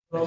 Sadaqallahu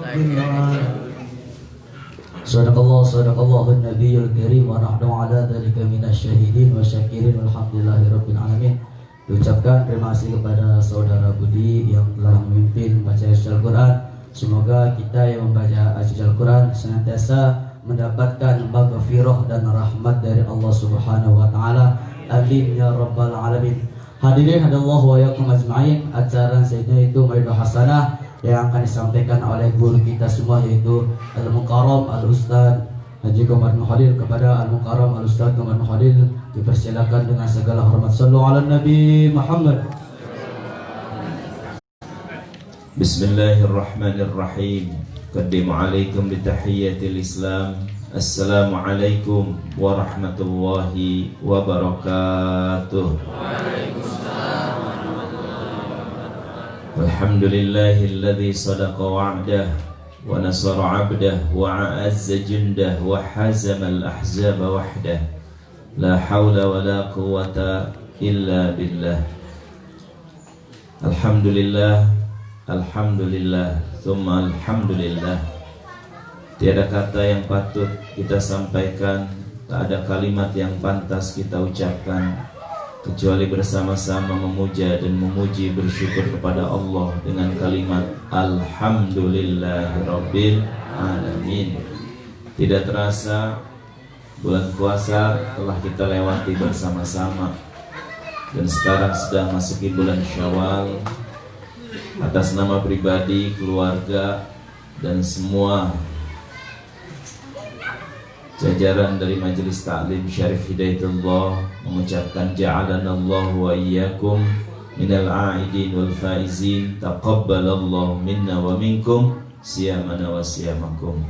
Nabiyul Karim wa nahnu ala dzalika minasyahidin wa syakirin walhamdulillahirabbil alamin. Diucapkan terima kasih kepada saudara Budi yang telah memimpin baca Al-Quran. Semoga kita yang membaca Al-Quran senantiasa mendapatkan maghfirah dan rahmat dari Allah Subhanahu wa taala. Amin ya rabbal alamin. Hadirin hadallahu wa yakum ajma'in. Acara selanjutnya itu Maidah Hasanah yang akan disampaikan oleh guru kita semua, yaitu Al-Mukarram Al-Ustaz Haji Komar Khalil. Kepada Al-Mukarram Al-Ustaz Komar Khalil dipersilakan dengan segala hormat. Sallu ala Nabi Muhammad. Bismillahirrahmanirrahim. Qaddimu alaikum bitahiyyatil Islam. Assalamualaikum warahmatullahi wabarakatuh. Alhamdulillahilladzi sadaqa wa'dah wa nasara 'abdah wa 'azza jundah wa hazama al-ahzaba wahdah. La haula wa la quwwata illa billah. Alhamdulillah, alhamdulillah, thumma alhamdulillah. Tiada kata yang patut kita sampaikan, tak ada kalimat yang pantas kita ucapkan kecuali bersama-sama memuja dan memuji, bersyukur kepada Allah dengan kalimat Alhamdulillahirabbil alamin. Tidak terasa bulan puasa telah kita lewati bersama-sama, dan sekarang sudah masuki bulan Syawal. Atas nama pribadi, keluarga, dan semua jajaran dari Majelis Ta'lim Syarif Hidayatullah mengucapkan ja'alanallahu wa iyyakum minal a'idin wal faizin, taqabbalallahu minna wa minkum siyamana wa siyamakum.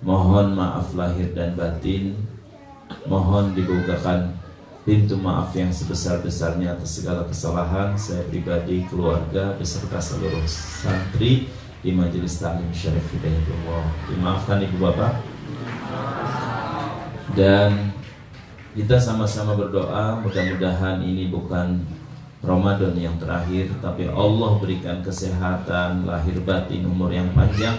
Mohon maaf lahir dan batin, mohon dibukakan pintu maaf yang sebesar-besarnya atas segala kesalahan saya pribadi, keluarga, beserta seluruh santri di Majelis Ta'lim Syarif Hidayatullah. Dimaafkan Ibu Bapak. Dan kita sama-sama berdoa, mudah-mudahan ini bukan Ramadan yang terakhir, tapi Allah berikan kesehatan, lahir batin, umur yang panjang,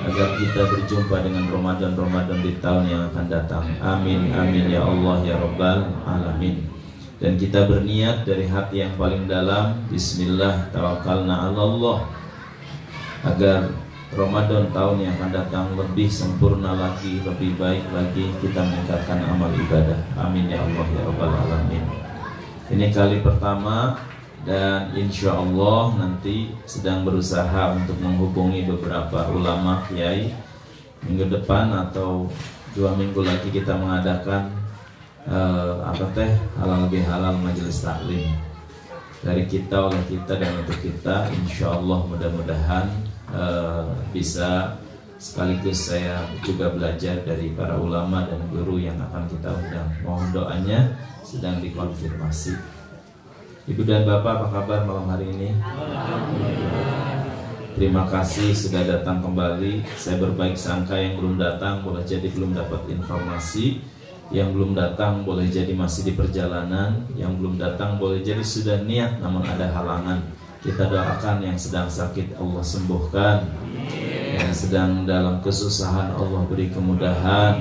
agar kita berjumpa dengan Ramadan di tahun yang akan datang. Amin, amin ya Allah ya Rabbal alamin. Dan kita berniat dari hati yang paling dalam, Bismillah tawakkalna ala Allah, agar Ramadan tahun yang akan datang lebih sempurna lagi, lebih baik lagi, kita meningkatkan amal ibadah. Amin ya Allah ya Rabbal alamin. Ini kali pertama, dan insya Allah nanti sedang berusaha untuk menghubungi beberapa ulama kiai. Minggu depan atau 2 minggu lagi kita mengadakan halal bihalal majelis taklim dari kita, oleh kita, dan untuk kita. Insya Allah mudah-mudahan bisa sekaligus saya juga belajar dari para ulama dan guru yang akan kita undang. Mohon doanya, sedang dikonfirmasi. Ibu dan Bapak, apa kabar malam hari ini? Terima kasih sudah datang kembali. Saya berbaik sangka yang belum datang boleh jadi belum dapat informasi, yang belum datang boleh jadi masih di perjalanan, yang belum datang boleh jadi sudah niat namun ada halangan. Kita doakan yang sedang sakit Allah sembuhkan, yang sedang dalam kesusahan Allah beri kemudahan,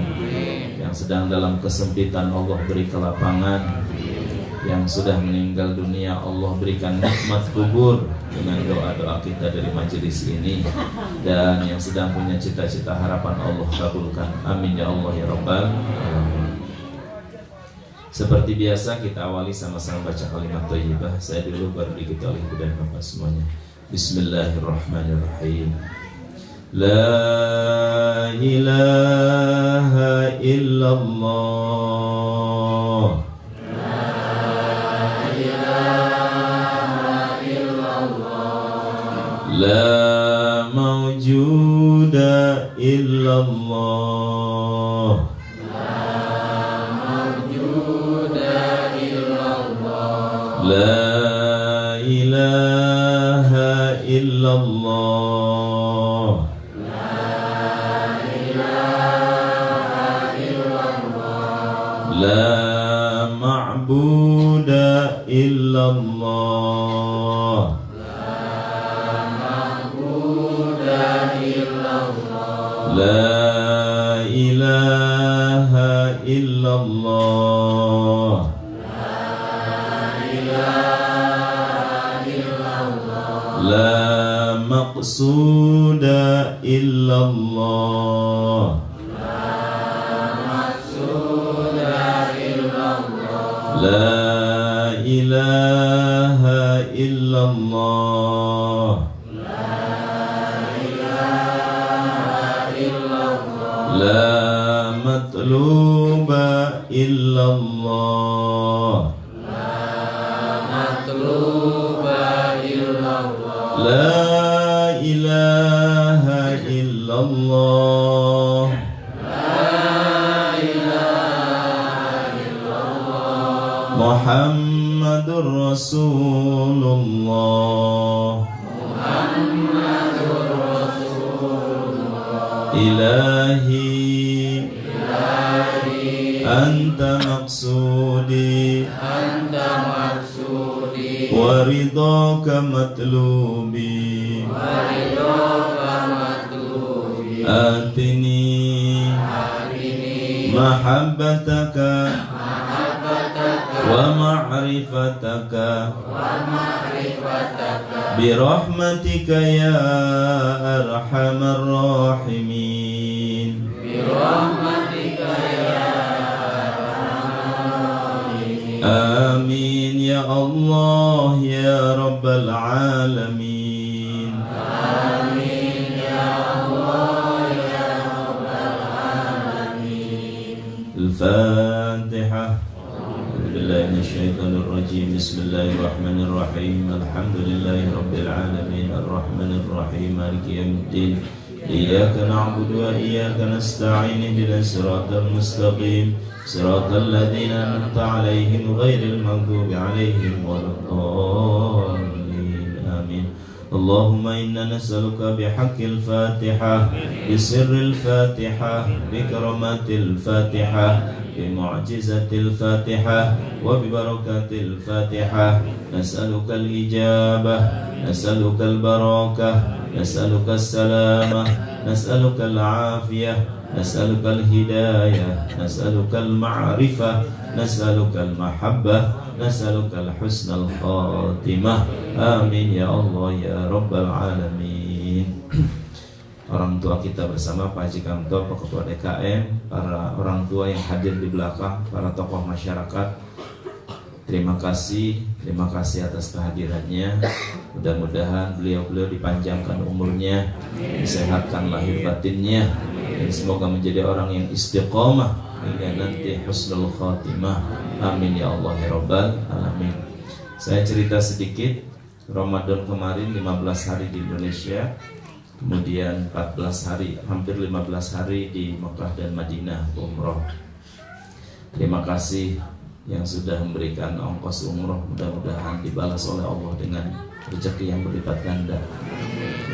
yang sedang dalam kesempitan Allah beri kelapangan, yang sudah meninggal dunia Allah berikan nikmat kubur dengan doa-doa kita dari majelis ini, dan yang sedang punya cita-cita harapan Allah kabulkan. Amin ya Allah ya Rabbal alamin. Seperti biasa kita awali sama-sama baca kalimat thayyibah. Saya dulu, baru diikuti oleh ibu dan bapak semuanya. Bismillahirrahmanirrahim. La ilaha illallah. La ilaha illallah. La mawjuda illallah. La ilaha illallah. La ilaha illallah. La ma'buda illallah. La ma'buda La ilaha illallah. La maqsuda illallah. La ilaha illallah. La matluba illallah. La ilaha illallah. Muhammadur Rasulullah. Ilahi anta maqsudi wa ridhaka matlubi. Atini mahabbataka wa ma'rifataka birahmatika ya arhamar rahimin. Amin ya Allah ya rabbal alamin. Al-Fatihah. Billahi minasyaitonir rajim. Bismillahirrahmanirrahim. Alhamdulillahi rabbil alamin. Arrahmanir rahim. Maliki yaumiddin. Iyyaka na'budu wa iyyaka nasta'in. Ihdinas siratal mustaqim. Siratal ladzina an'amta 'alaihim ghairil maghdubi 'alaihim waladdallin. Amin. Allahumma inna nas'aluka bihaqqil Fatihah, bisirril Fatihah, bikaramatil Fatihah, bimu'jizatil Fatihah, wa bibarakatil Fatihah. Nas'aluka al-ijabah, nas'aluka al-barakah, nas'aluka as-salamah, nas'aluka al-afiyah, nas'aluka al-hidayah, nas'aluka al-ma'rifah, nas'aluka al-mahabbah, nas'aluka al-husnal khatimah. Amin ya Allah ya rabbal alamin. Orang tua kita bersama Pak Haji Kanto, Pak Ketua DKM, para orang tua yang hadir di belakang, para tokoh masyarakat, terima kasih atas kehadirannya. Mudah-mudahan beliau dipanjangkan umurnya, disehatkan lahir batinnya, dan semoga menjadi orang yang istiqomah hingga nanti husnul khatimah. Amin ya Allah ya rabbal alamin. Saya cerita sedikit. Ramadan kemarin 15 hari di Indonesia, kemudian 14 hari, hampir 15 hari di Mekah dan Madinah umroh. Terima kasih yang sudah memberikan ongkos umroh, mudah-mudahan dibalas oleh Allah dengan rezeki yang berlipat ganda.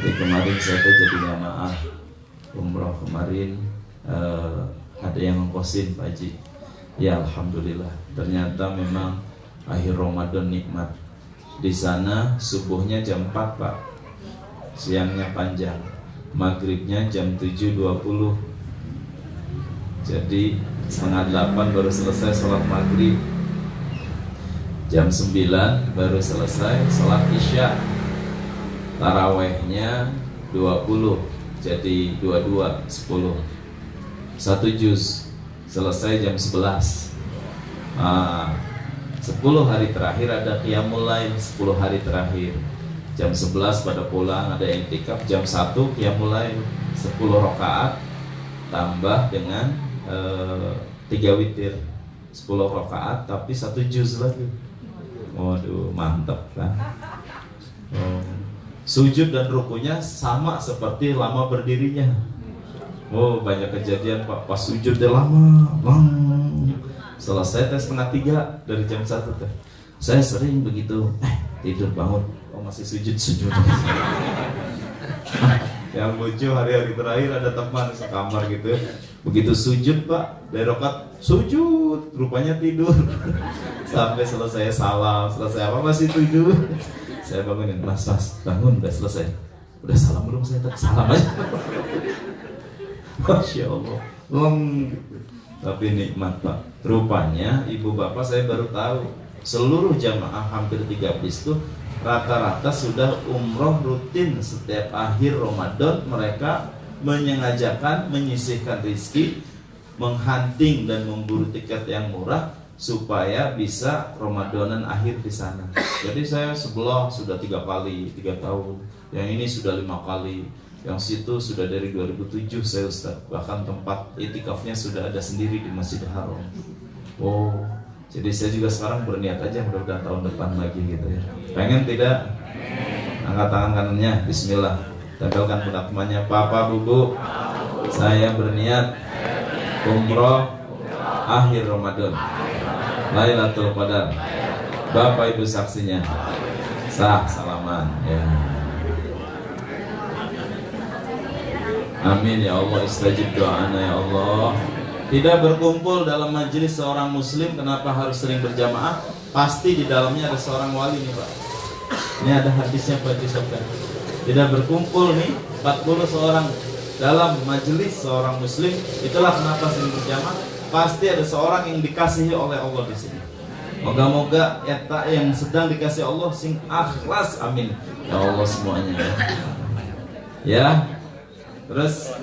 Jadi kemarin saya jadi jamaah umroh kemarin, ada yang ongkosin Pak Haji. Ya alhamdulillah, ternyata memang akhir Ramadan nikmat. Di sana subuhnya jam 4 Pak, siangnya panjang, maghribnya jam 7.20. Jadi setengah 8 baru selesai sholat maghrib, jam 9 baru selesai sholat isya. Tarawehnya 20, jadi 22, 10. 1 juz selesai jam 11. 10 hari terakhir ada qiyamul lail, 10 hari terakhir. Jam 11 pada pulang, ada i'tikaf. Jam 1 qiyamul lail 10 rakaat tambah dengan 3 witir, 10 rakaat tapi 1 juz lagi. Waduh, mantap kan? Sujud dan rukunya sama seperti lama berdirinya. Oh, banyak kejadian Pak, pas sujud dia lama. Selesai teh setengah 3 dari jam 1 teh. Saya sering begitu, tidur bangun, oh masih sujud. Yang lucu hari-hari terakhir ada teman sekamar gitu, begitu sujud Pak, dari rakaat sujud, rupanya tidur. Sampai selesai salam, selesai apa masih tidur. Saya bangunin, mas bangun, udah selesai. Udah salam belum saya tadi? Salam aja. Masya Allah. Tapi nikmat Pak. Rupanya ibu bapak saya baru tahu, seluruh jamaah hampir 3 bis itu rata-rata sudah umroh rutin setiap akhir Ramadan. Mereka menyengajakan menyisihkan rezeki, menghunting dan memburu tiket yang murah supaya bisa Ramadanan akhir di sana. Jadi saya sebelah sudah 3 kali, 3 tahun. Yang ini sudah 5 kali. Yang situ sudah dari 2007 saya Ustaz. Bahkan tempat itikafnya sudah ada sendiri di Masjidil Haram. Oh, jadi saya juga sekarang berniat aja mudah-mudahan tahun depan lagi gitu ya. Pengen tidak? Angkat tangan kanannya, bismillah. Tempelkan pundak temannya, Papa, Bu, saya berniat umroh akhir Ramadan, Lailatul Qadar. Bapak Ibu saksinya. Sah, salaman ya. Amin ya Allah, istajib doana ya Allah. Tidak berkumpul dalam majelis seorang muslim, kenapa harus sering berjamaah? Pasti di dalamnya ada seorang wali nih Pak. Ini ada hadisnya Pak disebutkan. Tidak berkumpul nih 40 seorang dalam majelis seorang muslim, itulah kenapa sering berjamaah. Pasti ada seorang yang dikasihi oleh Allah di sini. Moga-moga eta yang sedang dikasih Allah sing akhlas, amin ya Allah semuanya ya. Terus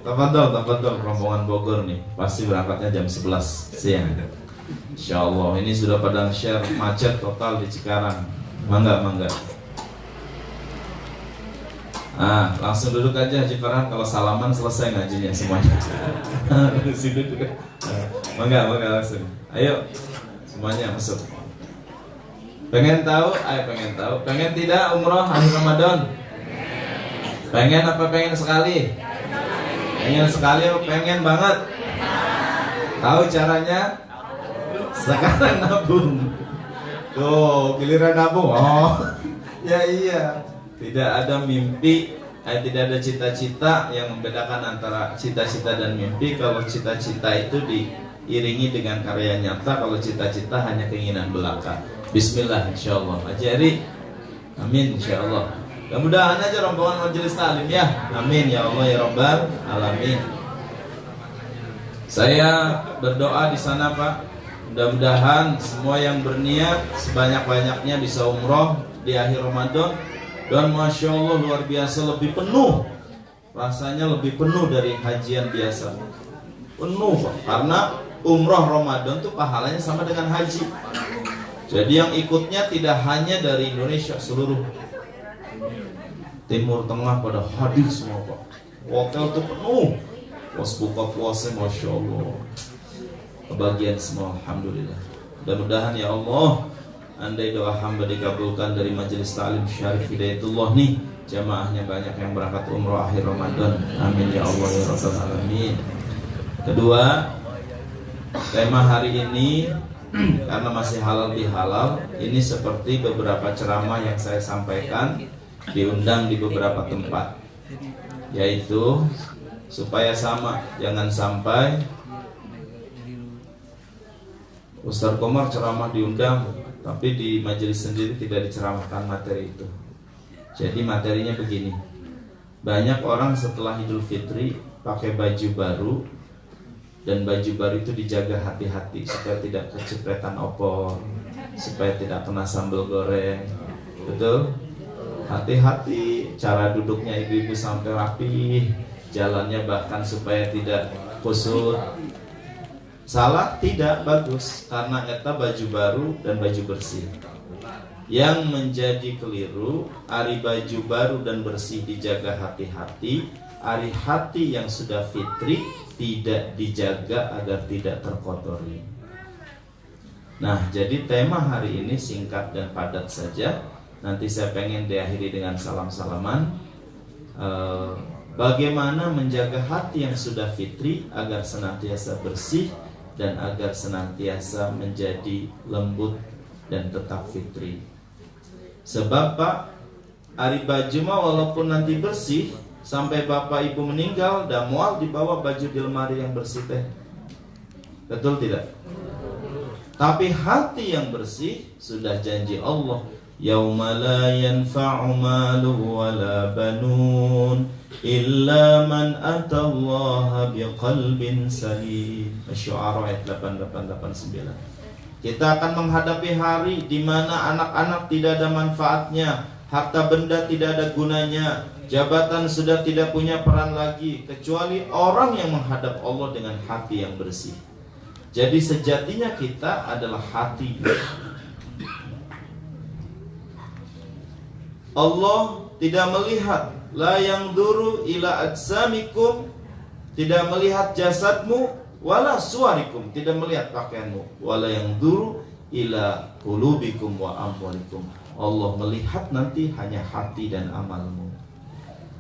tafadhol rombongan Bogor nih, pasti berangkatnya jam 11 siang. Insyaallah ini sudah pada share macet total di Cikarang. Mangga. Langsung duduk aja Haji Farhan, kalau salaman selesai ngajinya semuanya. Mangga langsung. Ayo semuanya masuk. Pengen tahu? Pengen tidak umroh akhir Ramadan? Pengen apa pengen sekali? Pengen sekali atau pengen banget? Tahu caranya? Sekarang nabung. Tuh, giliran nabung. Oh, ya iya. Tidak ada mimpi, tidak ada cita-cita yang membedakan antara cita-cita dan mimpi. Kalau cita-cita itu diiringi dengan karya nyata, kalau cita-cita hanya keinginan belaka. Bismillah insyaallah. Ajari. Amin insyaallah. Mudah-mudahan aja rombongan majelis taklim ya. Amin ya Allah ya Rabbal alamin. Saya berdoa di sana Pak. Mudah-mudahan semua yang berniat sebanyak-banyaknya bisa umroh di akhir Ramadan. Dan Masya Allah luar biasa, lebih penuh. Rasanya lebih penuh dari hajian biasa. Penuh Pak. Karena umroh Ramadan tuh pahalanya sama dengan haji. Jadi yang ikutnya tidak hanya dari Indonesia, seluruh Timur Tengah pada hadir semua Pak. Hotel tuh penuh. Pas buka puasa Masya Allah, kebagian semua, alhamdulillah. Mudah-mudahan ya Allah, andai doa hamba dikabulkan dari Majelis Ta'lim Syarif Hidayatullah nih, jamaahnya banyak yang berangkat umroh akhir Ramadan. Amin ya Allah ya Rabbal alamin. Kedua, tema hari ini karena masih halal bihalal, ini seperti beberapa ceramah yang saya sampaikan, diundang di beberapa tempat, yaitu supaya sama, jangan sampai Ustaz Komar ceramah diundang tapi di majelis sendiri tidak diceramahkan materi itu. Jadi materinya begini, banyak orang setelah Idul Fitri pakai baju baru, dan baju baru itu dijaga hati-hati supaya tidak kecipretan opor, supaya tidak kena sambal goreng. Betul? Hati-hati, cara duduknya ibu-ibu sampai rapi, jalannya bahkan supaya tidak kusut. Salah? Tidak, bagus. Karena eta baju baru dan baju bersih. Yang menjadi keliru, ari baju baru dan bersih dijaga hati-hati, ari hati yang sudah fitri tidak dijaga agar tidak terkotori. Nah, jadi tema hari ini singkat dan padat saja. Nanti saya pengen diakhiri dengan salam-salaman. Bagaimana menjaga hati yang sudah fitri agar senantiasa bersih dan agar senantiasa menjadi lembut dan tetap fitri. Sebab Pak, ari baju mah walaupun nanti bersih, sampai bapak ibu meninggal, dan mual dibawa baju di lemari yang bersih teh. Betul tidak? Tapi hati yang bersih, sudah janji Allah, yauma la yanfa'u malun wala banun illa man atallaha biqalbin salim. Asy-Syu'ara ayat 8889. Kita akan menghadapi hari di mana anak-anak tidak ada manfaatnya, harta benda tidak ada gunanya, jabatan sudah tidak punya peran lagi, kecuali orang yang menghadap Allah dengan hati yang bersih. Jadi sejatinya kita adalah hati. Allah tidak melihat, la yanzuru ila ajsamikum, tidak melihat jasadmu, wala suwarikum, tidak melihat pakaianmu, wala yanzuru ila qulubikum wa amwalikum. Allah melihat nanti hanya hati dan amalmu.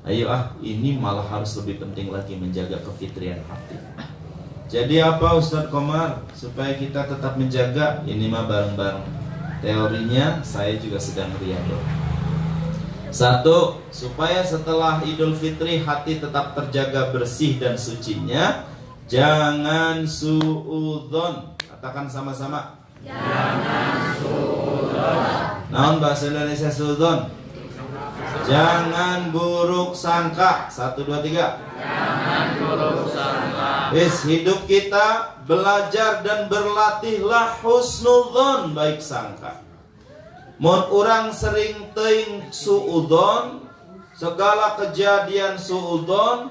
Ayo ini malah harus lebih penting lagi menjaga kefitrian hati. Jadi apa Ustadz Komar supaya kita tetap menjaga? Ini mah bareng-bareng. Teorinya saya juga sedang riyadhah. 1. Supaya setelah Idul Fitri hati tetap terjaga bersih dan sucinya, jangan suudzon. Katakan sama-sama. Jangan suudzon. Naon bahasa Indonesia suudzon? Jangan buruk sangka. 1, 2, 3. Jangan buruk sangka. Hidup kita belajar dan berlatihlah husnudzon, baik sangka. Mun urang sering teuing suudzon, segala kejadian suudzon,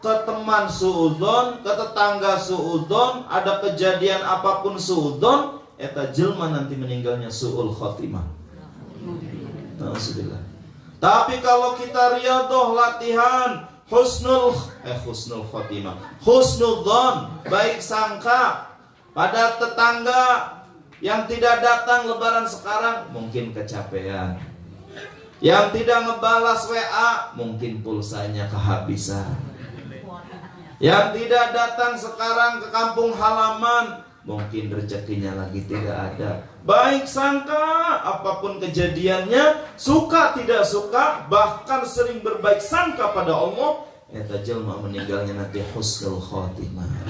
ke teman suudzon, ke tetangga suudzon, ada kejadian apapun suudzon, eta jelma nanti meninggalnya suul khotimah. Alhamdulillah. Tapi kalau kita riyadhah latihan husnul khotimah, husnudzon, baik sangka pada tetangga yang tidak datang lebaran sekarang, mungkin kecapean. Yang tidak ngebalas WA, mungkin pulsanya kehabisan. Yang tidak datang sekarang ke kampung halaman, mungkin rezekinya lagi tidak ada. Baik sangka, apapun kejadiannya, suka tidak suka, bahkan sering berbaik sangka pada Allah, eta jelma meninggalnya nanti husnul khotimah.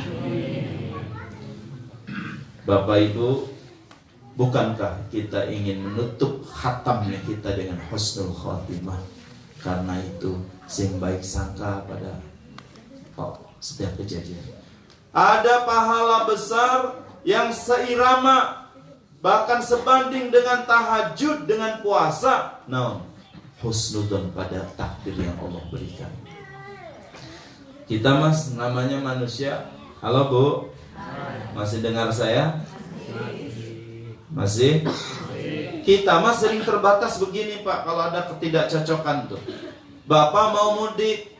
Bapak Ibu, bukankah kita ingin menutup khatamnya kita dengan husnul khotimah? Karena itu sing baik sangka pada setiap kejadian. Ada pahala besar yang seirama, bahkan sebanding dengan tahajud, dengan puasa. Husnudzon pada takdir yang Allah berikan. Kita mas namanya manusia. Halo Bu, masih dengar saya? Masih? Kita mas sering terbatas begini Pak, kalau ada ketidakcocokan tuh. Bapak mau mudik,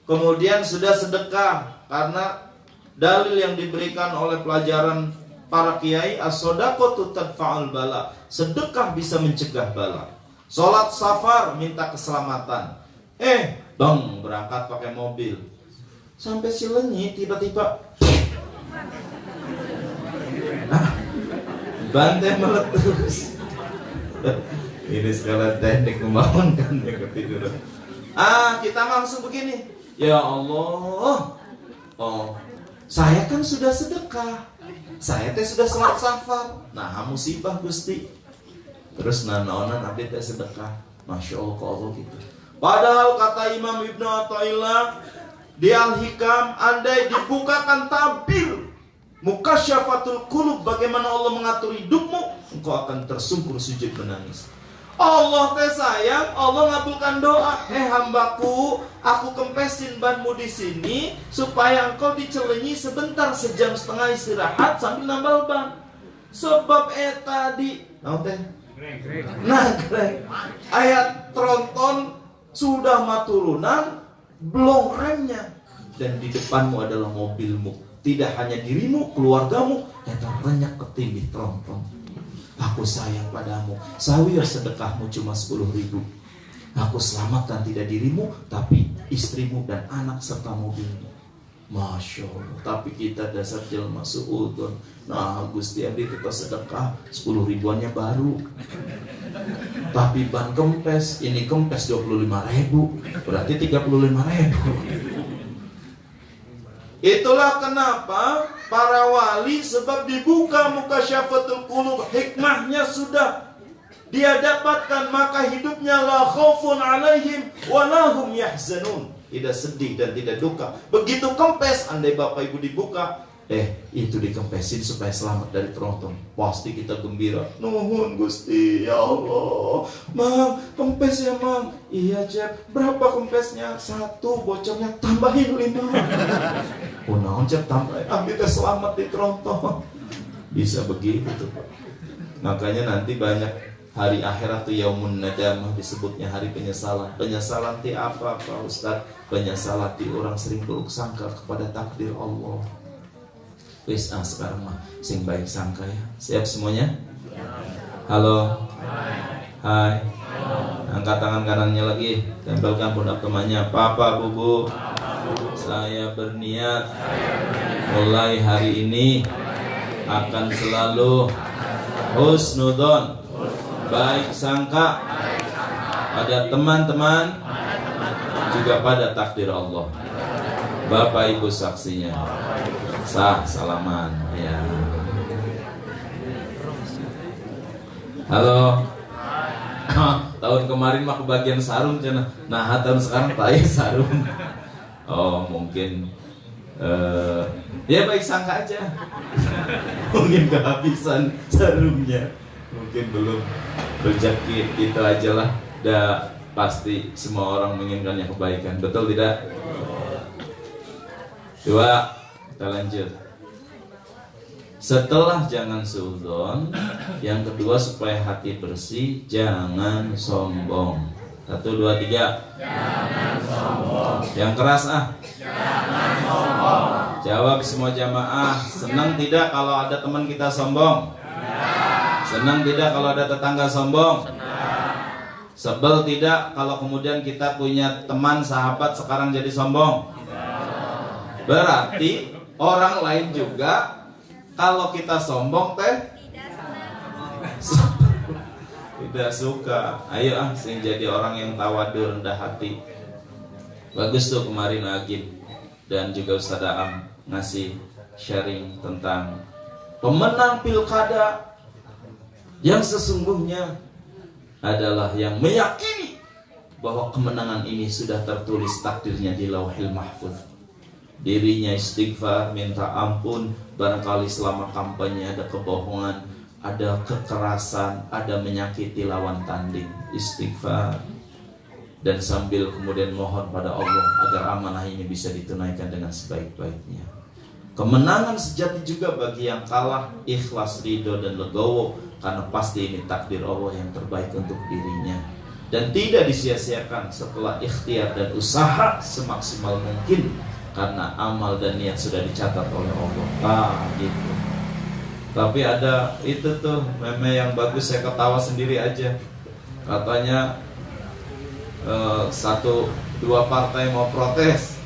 kemudian sudah sedekah, karena dalil yang diberikan oleh pelajaran para kiai, as-shadaqatu tadfa'ul bala, sedekah bisa mencegah bala. Sholat safar minta keselamatan. Berangkat pakai mobil, sampai Cileunyi tiba-tiba bantai meletus. Ini skala teknik membangunkan yang ketiduran. Kita langsung begini. Ya Allah, saya kan sudah sedekah, saya teh sudah sholat safar. Nah musibah Gusti. Terus nanaonan abdi teh sedekah. Masya Allah ke Allah gitu. Padahal kata Imam Ibnu Athaillah di Al-Hikam, andai dibukakan tabir mukasyafatul qulub, bagaimana Allah mengatur hidupmu, engkau akan tersungkur sujud menangis. Allah teh sayang, Allah ngabulkan doa. Hambaku, aku kempesin banmu di sini supaya engkau di Cileunyi sebentar, sejam setengah istirahat sambil nambal ban. Sebab tadi ayat tronton sudah maturunan, belum remnya, dan di depanmu adalah mobilmu. Tidak hanya dirimu, keluargamu, banyak ketindih tronton. Aku sayang padamu, sawir sedekahmu cuma 10.000. Aku selamatkan tidak dirimu, tapi istrimu dan anak serta mobilmu. Masya Allah. Tapi kita dasar jelma suudon. Nah Gusti Abdi kita sedekah 10 ribuannya baru, tapi ban kempes, ini kempes 25.000, berarti 35.000. Itulah kenapa para wali, sebab dibuka mukasyafatul qulub, hikmahnya sudah dia dapatkan, maka hidupnya la khaufun alaihim wa lahum yahzanun. Tidak sedih dan tidak duka. Begitu kempes, andai Bapak Ibu dibuka, itu dikempesin supaya selamat dari tronton. Pasti kita gembira. Nuhun Gusti, ya Allah. Mang, kempes ya Mang. Iya Cep, berapa kempesnya? 1, bocornya tambahin 5. Naon Cep, tambahin. Kita selamat di tronton. Bisa begitu tuh Pak. Makanya nanti banyak hari akhirat tuh yaumun nadamah, disebutnya hari penyesalan. Penyesalan ti apa Pak Ustaz? Penyesalan ti orang sering buruk sangka kepada takdir Allah. Wis sekarang mah sing baik sangka ya. Siap semuanya? Halo. Hai. Angkat tangan kanannya lagi. Tempelkan pundak temannya. Papa, Bubu, saya berniat mulai hari ini akan selalu husnudon, baik sangka pada teman-teman juga pada takdir Allah. Bapak Ibu saksinya. Sah, salaman ya. Halo. Tahun kemarin mah kebagian sarung cenah. Nah, tahun sekarang tayang sarung. Oh, mungkin ya baik sangka aja. Mungkin kehabisan sarungnya. Mungkin belum rezeki, itu aja lah. Dah pasti semua orang menginginkan yang kebaikan. Betul tidak? 2, kita lanjut. Setelah jangan suudzon, yang kedua supaya hati bersih, jangan sombong. 1, 2, 3. Jangan sombong. Yang keras Jangan sombong. Jawab semua jamaah. Senang tidak kalau ada teman kita sombong? Senang tidak kalau ada tetangga sombong? Sebel tidak kalau kemudian kita punya teman sahabat sekarang jadi sombong? Berarti orang lain juga kalau kita sombong tidak suka. Ayo sing jadi orang yang tawadu, rendah hati. Bagus tuh kemarin Agim dan juga Ustaz Am ngasih sharing tentang pemenang pilkada yang sesungguhnya adalah yang meyakini bahwa kemenangan ini sudah tertulis takdirnya di Lauhil Mahfuz. Dirinya istighfar, minta ampun, barangkali selama kampanye ada kebohongan, ada kekerasan, ada menyakiti lawan tanding, istighfar. Dan sambil kemudian mohon pada Allah agar amanah ini bisa ditunaikan dengan sebaik-baiknya. Kemenangan sejati juga bagi yang kalah, ikhlas, ridho dan legowo, karena pasti ini takdir Allah yang terbaik untuk dirinya. Dan tidak disia-siakan setelah ikhtiar dan usaha semaksimal mungkin, karena amal dan niat sudah dicatat oleh Allah. Gitu. Tapi ada itu tuh meme yang bagus, saya ketawa sendiri aja. Katanya 1-2 partai mau protes.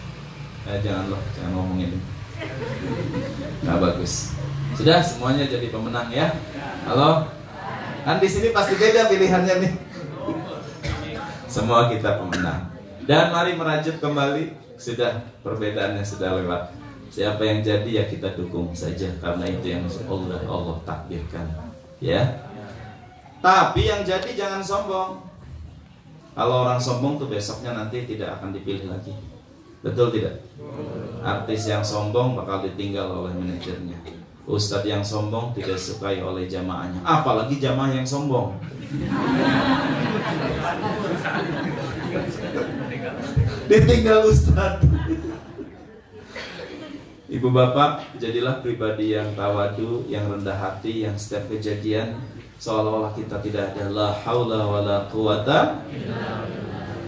Jangan ngomongin. Nggak bagus. Sudah semuanya jadi pemenang ya. Halo. Kan di sini pasti beda pilihannya nih. Semua kita pemenang. Dan mari merajut kembali. Sudah, perbedaannya sudah lewat. Siapa yang jadi ya kita dukung saja, karena itu yang Allah takdirkan. Ya. Tapi yang jadi jangan sombong. Kalau orang sombong tuh besoknya nanti tidak akan dipilih lagi. Betul tidak? Artis yang sombong bakal ditinggal oleh manajernya. Ustadz yang sombong tidak disukai oleh jamaahnya. Apalagi jamaah yang sombong. Ditinggal Ustadz. Ibu bapak, jadilah pribadi yang tawadu, yang rendah hati, yang setiap kejadian seolah-olah kita tidak ada la haula wala quwata.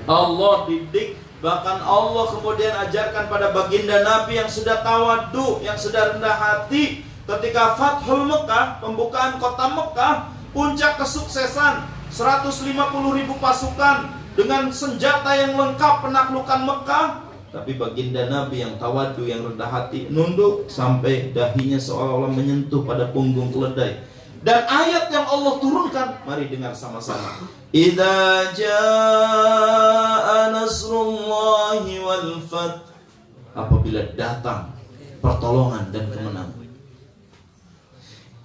Allah didik, bahkan Allah kemudian ajarkan pada baginda Nabi yang sudah tawadu, yang sudah rendah hati. Ketika Fathul Mekah, pembukaan kota Mekah, puncak kesuksesan, 150.000 pasukan dengan senjata yang lengkap penaklukan Mekah. Tapi baginda Nabi yang tawadu, yang rendah hati, nunduk sampai dahinya seolah-olah menyentuh pada punggung keledai. Dan ayat yang Allah turunkan, mari dengar sama-sama. Idza jaa nasrullahi wal fath. Apabila datang pertolongan dan kemenangan.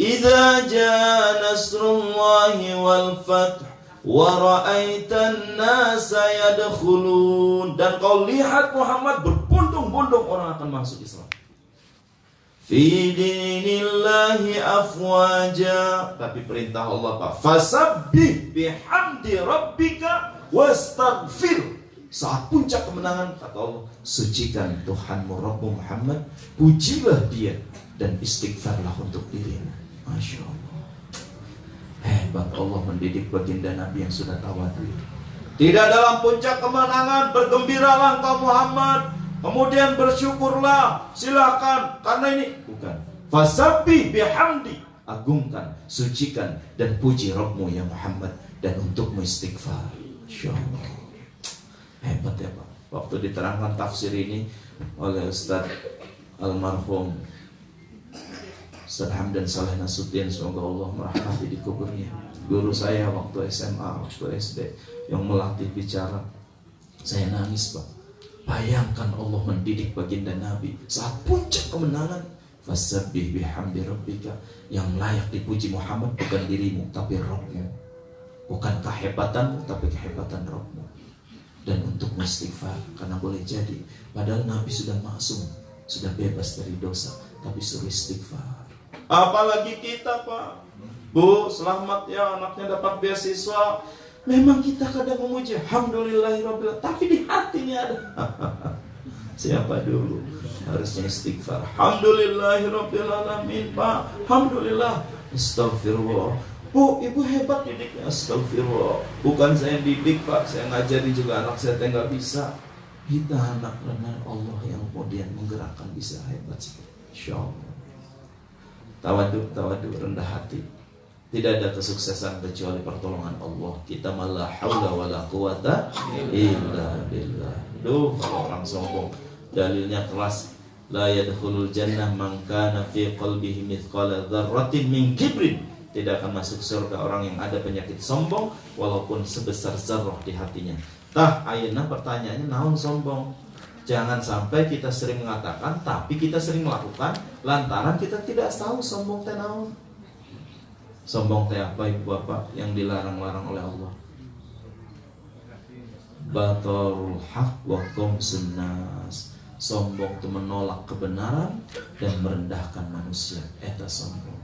Idza jaa nasrullahi wal fath wa ra'aitan nasa yadkhulun, dan kau lihat Muhammad berbondong-bondong orang akan masuk Islam. Fi dinillahi afwaja, tapi perintah Allah Pak, fasabbih bihamdi rabbika wastaghfir. Saat puncak kemenangan kata Allah, sucikan Tuhanmu Rabbmu Muhammad, pujilah dia dan istighfarlah untuk dirimu. Masya Allah, hebat Allah mendidik baginda Nabi yang sudah tawadu. Tidak dalam puncak kemenangan bergembiralah engkau Muhammad, kemudian bersyukurlah, silakan, karena ini bukan. Fasabbih bihamdi, agungkan, sucikan dan puji Rabbmu ya Muhammad, dan untukmu istighfar. Insyaallah. Hebat ya Pak. Waktu diterangkan tafsir ini oleh Ustaz almarhum Ustaz Hamdan Saleh Nasution, semoga Allah merahmati di kuburnya, guru saya waktu SMA, waktu SD, yang melatih bicara, saya nangis Pak. Bayangkan Allah mendidik baginda Nabi saat puncak kemenangan. Fasabbih bihamdi rabbika, yang layak dipuji Muhammad bukan dirimu tapi Rabbmu, bukan kehebatanmu tapi kehebatan Rabbmu, dan untuk istighfar, karena boleh jadi padahal Nabi sudah maksum, sudah bebas dari dosa, tapi suruh istighfar. Apalagi kita Pak, Bu, selamat ya anaknya dapat beasiswa. Memang kita kadang memuji alhamdulillahirabbil, tapi di hatinya ada siapa dulu? Harusnya istighfar. Alhamdulillahirabbil alamin Pak, alhamdulillah. Astagfirullah. Bu, ibu hebat didiknya. Astagfirullah. Bukan saya didik Pak, saya ngajari juga anak saya nggak bisa. Kita anak benar Allah yang kemudian menggerakkan bisa hebat seperti insyaallah. Tawadu, rendah hati. Tidak ada kesuksesan kecuali pertolongan Allah. Kita malah haula wala quwata illa billah. Duh, kalau orang sombong, dalilnya keras. La yadkhulul jannah man kana fi qalbihi mithqala dzarratin min kibrin. Tidak akan masuk surga orang yang ada penyakit sombong walaupun sebesar zarrah di hatinya. Tah, ayeuna pertanyaannya naon sombong? Jangan sampai kita sering mengatakan tapi kita sering melakukan lantaran kita tidak tahu sombong teh naon. Sombong teh apa Ibu Bapak yang dilarang-larang oleh Allah? Batarul haq wa qamsun nas. Sombong itu menolak kebenaran dan merendahkan manusia. Eta sombong.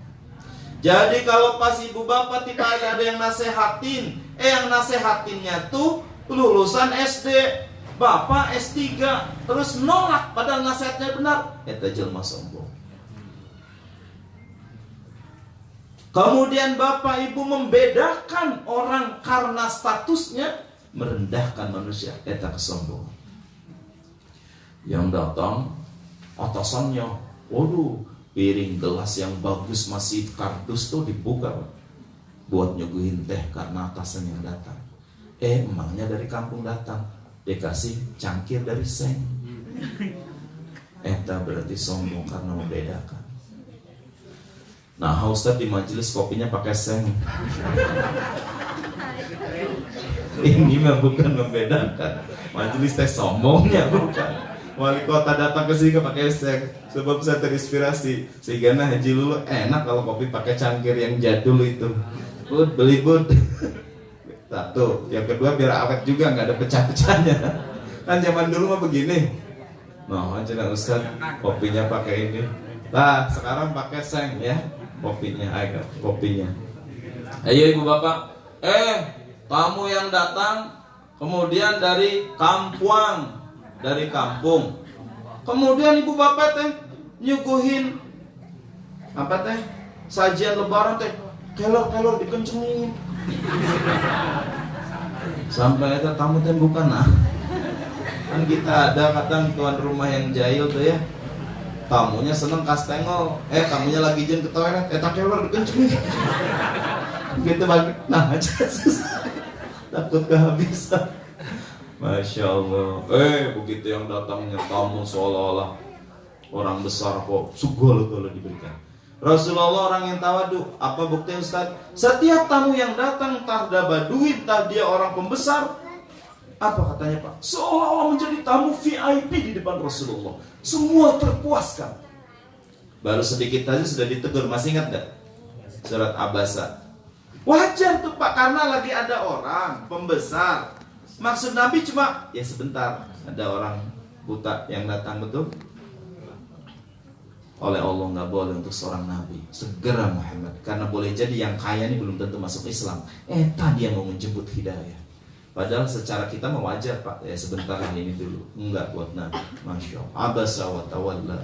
Jadi kalau pas Ibu Bapak tidak ada yang nasehatin, yang nasehatinnya tuh lulusan SD, Bapak S3, terus nolak padahal nasihatnya benar, eta jelma sombong. Kemudian Bapak Ibu membedakan orang karena statusnya, merendahkan manusia, eta kesombongan. Yang datang atasannya, waduh, piring gelas yang bagus masih kardus tuh dibuka buat nyuguhin teh karena atasan yang datang. Emangnya dari kampung datang, dikasih cangkir dari seng. Eta berarti sombong karena membedakan. Nah, Ustaz di majelis kopinya pakai seng. Ini mah bukan membedakan. Majelis teh sombongnya bukan. Wali kota datang ke sini pakai seng, sebab saya terinspirasi. Sehingga Haji Lulu enak kalau kopi pakai cangkir yang jadul itu. Bud, beli bud. Satu, yang kedua biar awet juga, nggak ada pecah-pecahnya. Kan zaman dulu mah begini. Nah, aja Ustaz kopinya pakai ini. Nah, sekarang pakai seng ya. Kopinya, ayo kopinya. Ayo Ibu Bapak, tamu yang datang kemudian dari kampung. Kemudian Ibu Bapak teh nyuguhin apa teh? Sajian lebaran teh. Kelor-kelor dikencengin. Sampai itu tamu teh bukan nah. Kan kita ada kadang tuan rumah yang jahil tuh ya. Tamunya seneng kastengel, tamunya lagi jen ke toilet, tak kelor dikencengin. Gitu banget. Nah, aja takut kehabisan. Masya Allah. Begitu yang datangnya tamu seolah-olah orang besar kok, segala-gala diberikan. Rasulullah orang yang tawadu. Apa bukti Ustaz? Setiap tamu yang datang, entah dia baduin, entah dia orang pembesar, apa katanya Pak? Seolah-olah menjadi tamu VIP di depan Rasulullah. Semua terpuaskan. Baru sedikit aja sudah ditegur, masih ingat gak? Surat Abasa. Wajar tuh Pak, karena lagi ada orang pembesar. Maksud Nabi cuma ya sebentar, ada orang buta yang datang, betul? Oleh Allah nggak boleh untuk seorang Nabi segera Muhammad, karena boleh jadi yang kaya ini belum tentu masuk Islam. Tadi yang mau menjemput hidayah. Padahal secara kita mau wajar Pak, ya sebentar ini dulu. Enggak buat Nabi. Masya Allah. Abasa wa tawalla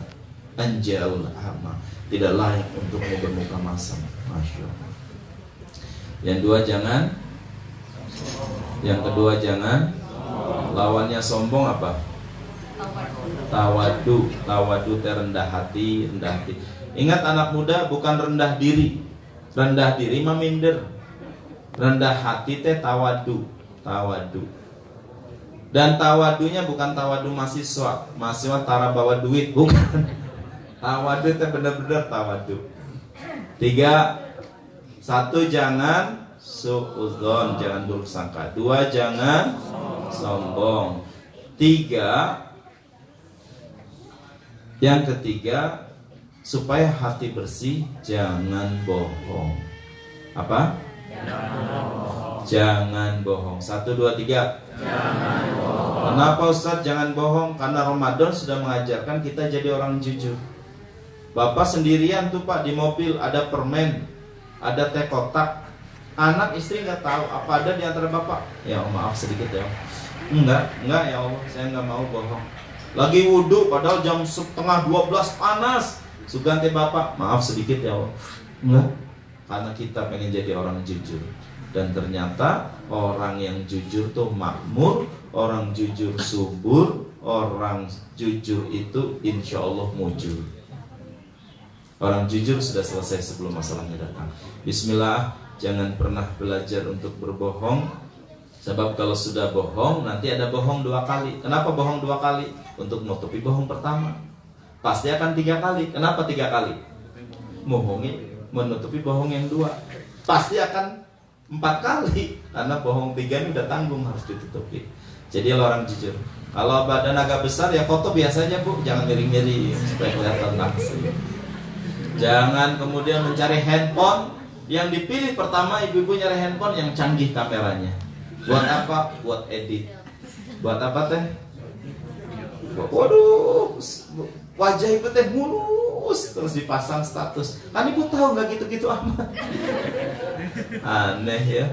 anja'ul a'ma. Tidak layak untuk bermuka masam. Masya Allah. Yang dua jangan. Yang kedua jangan. Lawannya sombong apa? Tawadu. Tawadu teh rendah hati, rendah hati. Ingat anak muda, bukan rendah diri. Rendah diri mah minder. Rendah hati teh tawadu. Tawadu. Dan tawadunya bukan tawadu mahasiswa. Mahasiswa tara bawa duit, bukan. Tawadu teh bener-bener tawadu. 3. 1, jangan suudzon, jangan buruk sangka. 2, jangan sombong. 3, yang ketiga, supaya hati bersih, jangan bohong. Apa? Jangan bohong. 1, 2, 3. Jangan bohong. Kenapa Ustaz jangan bohong? Karena Ramadan sudah mengajarkan kita jadi orang jujur. Bapak sendirian tuh Pak di mobil, ada permen, ada teh kotak. Anak istri nggak tahu apa ada di antara bapak. Ya maaf sedikit ya. Enggak ya Allah, saya nggak mau bohong. Lagi wudhu padahal jam 11:30 panas. Sugante bapak, maaf sedikit ya Allah. Enggak. Karena kita pengen jadi orang jujur. Dan ternyata orang yang jujur tuh makmur, orang jujur subur, orang jujur itu insya Allah mujur. Orang jujur sudah selesai sebelum masalahnya datang. Bismillah. Jangan pernah belajar untuk berbohong. Sebab kalau sudah bohong, nanti ada bohong 2 kali. Kenapa bohong 2 kali? Untuk menutupi bohong pertama. Pasti akan 3 kali. Kenapa 3 kali? Menutupi bohong yang 2. Pasti akan 4 kali. Karena bohong 3 ini udah tanggung, harus ditutupi. Jadi orang jujur. Kalau badan agak besar ya foto biasa aja Bu. Jangan miring-miring supaya kelihatan langsung. Jangan kemudian mencari handphone. Yang dipilih pertama ibu-ibu nyari handphone yang canggih kameranya. Buat apa? Buat edit. Buat apa teh? Waduh, wajah ibu teh mulus terus dipasang status. Kan ibu tahu nggak gitu-gitu amat. Aneh ya.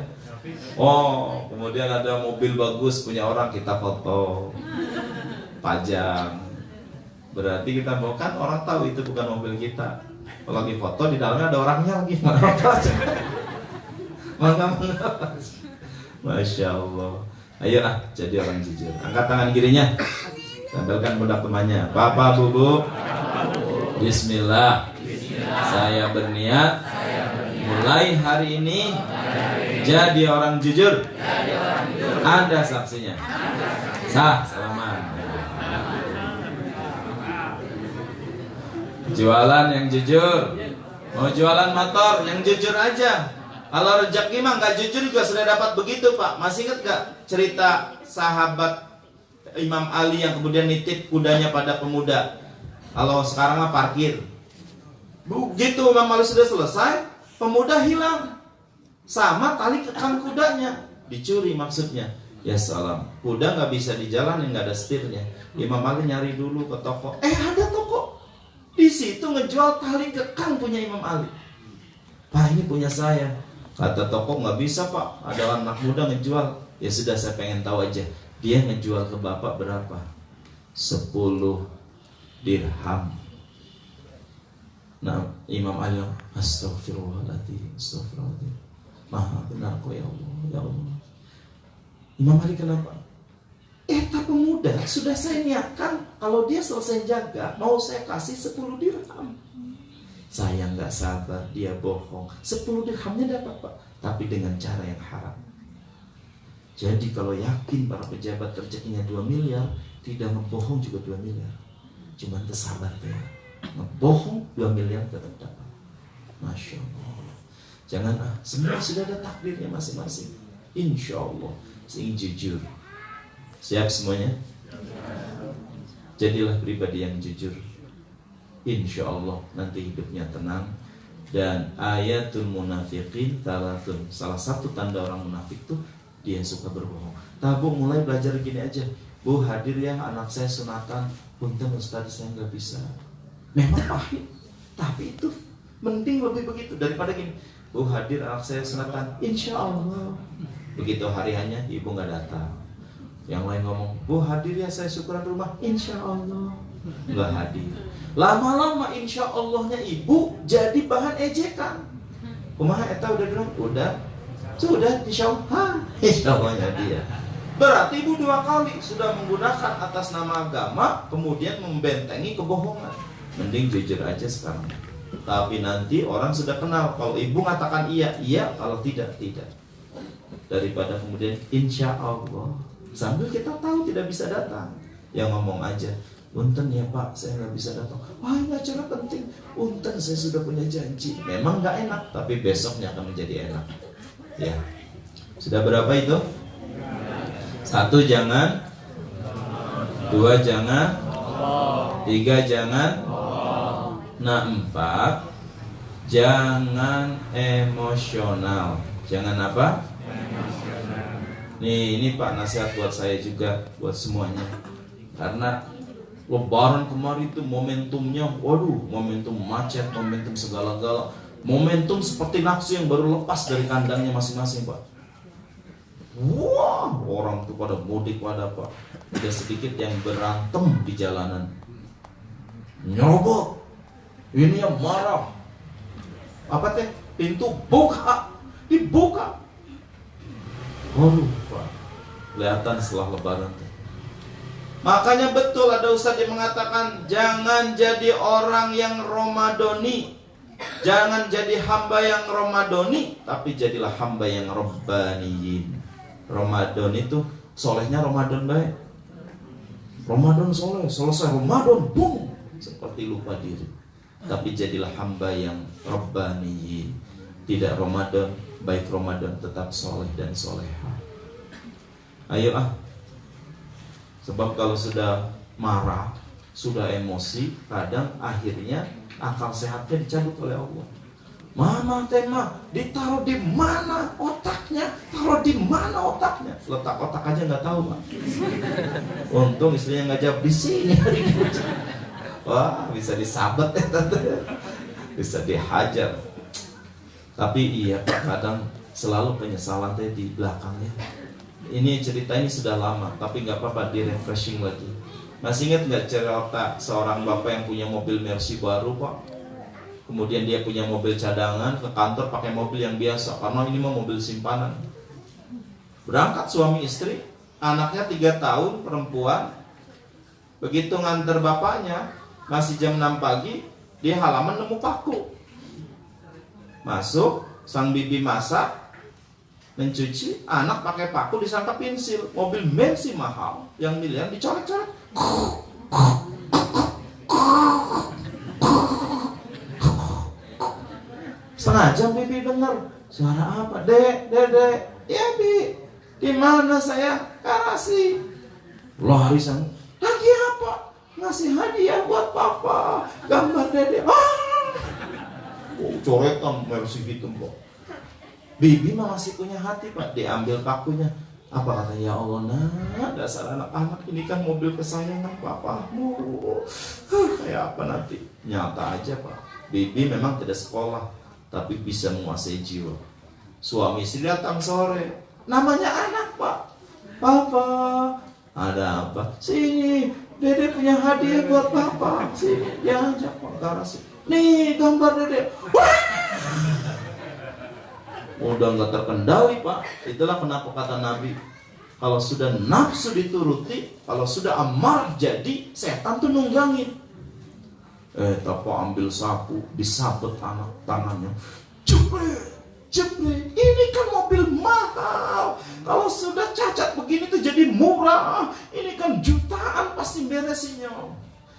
Oh, kemudian ada mobil bagus punya orang, kita foto, pajang. Berarti kita mau, kan orang tahu itu bukan mobil kita. Kalau lagi foto di dalamnya ada orangnya lagi. Masya Allah. Ayo jadi orang jujur. Angkat tangan kirinya. Tampilkan pundak temannya. Bapak, Bu. Bismillah. Saya berniat mulai hari ini jadi orang jujur. Anda saksinya. Sah, selamat. Jualan yang jujur. Mau jualan motor yang jujur aja. Kalau rezeki mah nggak jujur juga sudah dapat begitu Pak. Masih ingat gak cerita sahabat Imam Ali yang kemudian nitip kudanya pada pemuda? Kalau sekarang mah parkir. Begitu Imam Ali sudah selesai, pemuda hilang. Sama tali kekang kudanya dicuri maksudnya. Ya salam. Kuda nggak bisa dijalanin, nggak ada setirnya. Imam Ali nyari dulu ke toko. Ada toko. Di situ ngejual tali kekang punya Imam Ali. Pak, ini punya saya. Kata toko, nggak bisa Pak, ada anak muda ngejual. Ya sudah, saya pengen tahu aja. Dia ngejual ke bapak berapa? 10 dirham. Nah, Imam Ali, astagfirullahaladzim, astagfirullahaladzim. Maha benar kok ya Allah, ya Allah. Imam Ali kenapa? Tak pemuda, sudah saya niatkan kalau dia selesai jaga, mau saya kasih 10 dirham. Saya nggak sabar, dia bohong. 10 dirhamnya dapat Pak, tapi dengan cara yang haram. Jadi kalau yakin para pejabat rezekinya 2 miliar, tidak membohong juga 2 miliar. Cuma tersabar ya. Ngebohong 2 miliar tetap dapat. Masya Allah. Jangan semua sudah ada takdirnya masing-masing. Insya Allah, sing jujur. Siap semuanya? Jadilah pribadi yang jujur. Insya Allah nanti hidupnya tenang. Dan ayatul munafiqin talatun. Salah satu tanda orang munafik tuh dia suka berbohong. Bu mulai belajar gini aja. Bu hadir ya anak saya sunatan. Punten Ustaz saya nggak bisa. Memang pahit, tapi itu mending lebih begitu daripada gini. Bu hadir anak saya sunatan. Insya Allah. Begitu hari hanya ibu nggak datang. Yang lain ngomong, Bu hadir ya saya syukuran rumah. Insya Allah nggak hadir. Lama-lama insya Allahnya ibu jadi bahan ejekan. Kumaha eta udah bilang, udah sudah insya Allah. Insya Allahnya dia. Berarti ibu 2 kali sudah menggunakan atas nama agama, kemudian membentengi kebohongan. Mending jujur aja sekarang. Tapi nanti orang sudah kenal. Kalau ibu mengatakan iya, iya. Kalau tidak, tidak. Daripada kemudian insya Allah sambil kita tahu tidak bisa datang, yang ngomong aja, punten ya Pak, saya nggak bisa datang. Wah ini acara penting. Punten, saya sudah punya janji. Memang nggak enak, tapi besoknya akan menjadi enak. Ya, sudah berapa itu? 1 jangan, 2 jangan, 3 jangan, nah 4 jangan emosional. Jangan apa? Nih, ini Pak nasihat buat saya juga, buat semuanya. Karena Lebaran kemarin itu momentumnya, waduh, momentum macet, momentum segala-gala, momentum seperti nafsu yang baru lepas dari kandangnya masing-masing, Pak. Wah, orang tuh pada mudik, pada Pak. Tidak sedikit yang berantem di jalanan, nyerobot, ini yang marah. Apa teh? Pintu buka, dibuka. Waduh, Pak, kelihatan setelah Lebaran. Makanya betul ada ustaz yang mengatakan jangan jadi orang yang Ramadhani, jangan jadi hamba yang Ramadhani, tapi jadilah hamba yang Rabbaniyin. Ramadan itu solehnya Ramadan baik, Ramadan soleh, selesai Ramadan, boom, seperti lupa diri. Tapi jadilah hamba yang Rabbaniyin. Tidak Ramadan, baik Ramadan tetap soleh dan soleha. Ayo sebab kalau sudah marah, sudah emosi, kadang akhirnya akal sehatnya dicabut oleh Allah. Mama tema ditaruh di mana otaknya? Taruh di mana otaknya? Letak otak aja nggak tahu, Pak. Untung istrinya nggak jawab di sini. Wah, bisa disabet ya tante, bisa dihajar. Tapi iya Pak, kadang selalu penyesalan teh di belakangnya. Ini cerita ini sudah lama, tapi nggak apa-apa, di refreshing lagi. Masih ingat nggak cerita seorang bapak yang punya mobil Mercy baru, Pak? Kemudian dia punya mobil cadangan, ke kantor pakai mobil yang biasa, karena ini mah mobil simpanan. Berangkat suami istri, anaknya 3 tahun, perempuan. Begitu nganter bapaknya, masih jam 6 pagi, di halaman nemu paku. Masuk, sang bibi masak, mencuci, anak pakai paku disangka pensil. Mobil Mercy mahal, yang miliar dicoret-coret. Setengah jam bibi dengar suara apa? Dek, ya bi, di mana saya? Garasi. Lari sang, lagi apa? Ngasih hadiah buat papa, gambar dede. Coretan Mercy gitu, Pak. Bibi mah masih punya hati, Pak. Diambil pakunya. Apa kata, ya Allah, nah dasar anak-anak ini kan mobil kesayangan papamu. Kayak apa nanti? Nyata aja, Pak. Bibi memang tidak sekolah, tapi bisa menguasai jiwa. Suami istri datang sore, namanya anak, Pak. Papa, ada apa? Sini, dede punya hadiah buat papa. Sini, diajak Pak garasi. Nih gambar dede. Wah! Udah nggak terkendali, Pak. Itulah kenapa kata Nabi, kalau sudah nafsu dituruti, kalau sudah amarah jadi, setan tuh nunggangin. Tapi ambil sapu, disabet anak tangannya. Jepret, ini kan mobil mahal. Kalau sudah cacat begini tuh jadi murah. Ini kan jutaan pasti beresinnya.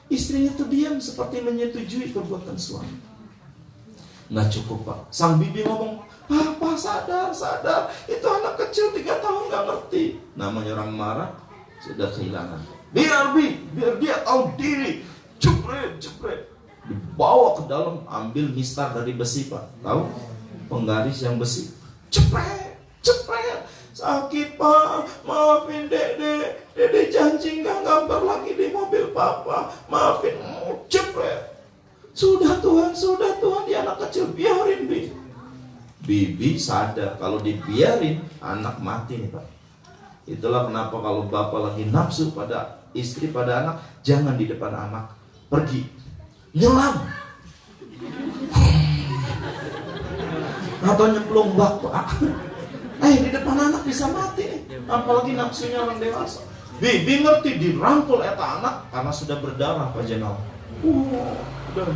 Istrinya tuh diam seperti menyetujui perbuatan suami. Nggak cukup, Pak. Sang bibi ngomong, Papa sadar, itu anak kecil 3 tahun nggak ngerti. Namanya orang marah, sudah kehilangan. Biar dia tahu diri. Jepret. bawa ke dalam, ambil mistar dari besi Pak, tahu penggaris yang besi, cepret, sakit Pak, maafin dede janji nggak gambar lagi di mobil papa, maafin, cepret, sudah Tuhan, dia anak kecil, biarin Bibi sadar kalau dibiarin anak mati nih Pak. Itulah kenapa kalau bapak lagi nafsu pada istri, pada anak, jangan di depan anak, pergi nyelam atau nyemplung bak Pak. Di depan anak bisa mati nih, apalagi nafsunya orang dewasa. Bibi ngerti dirangkul eta anak karena sudah berdarah Pak Jenal. Udah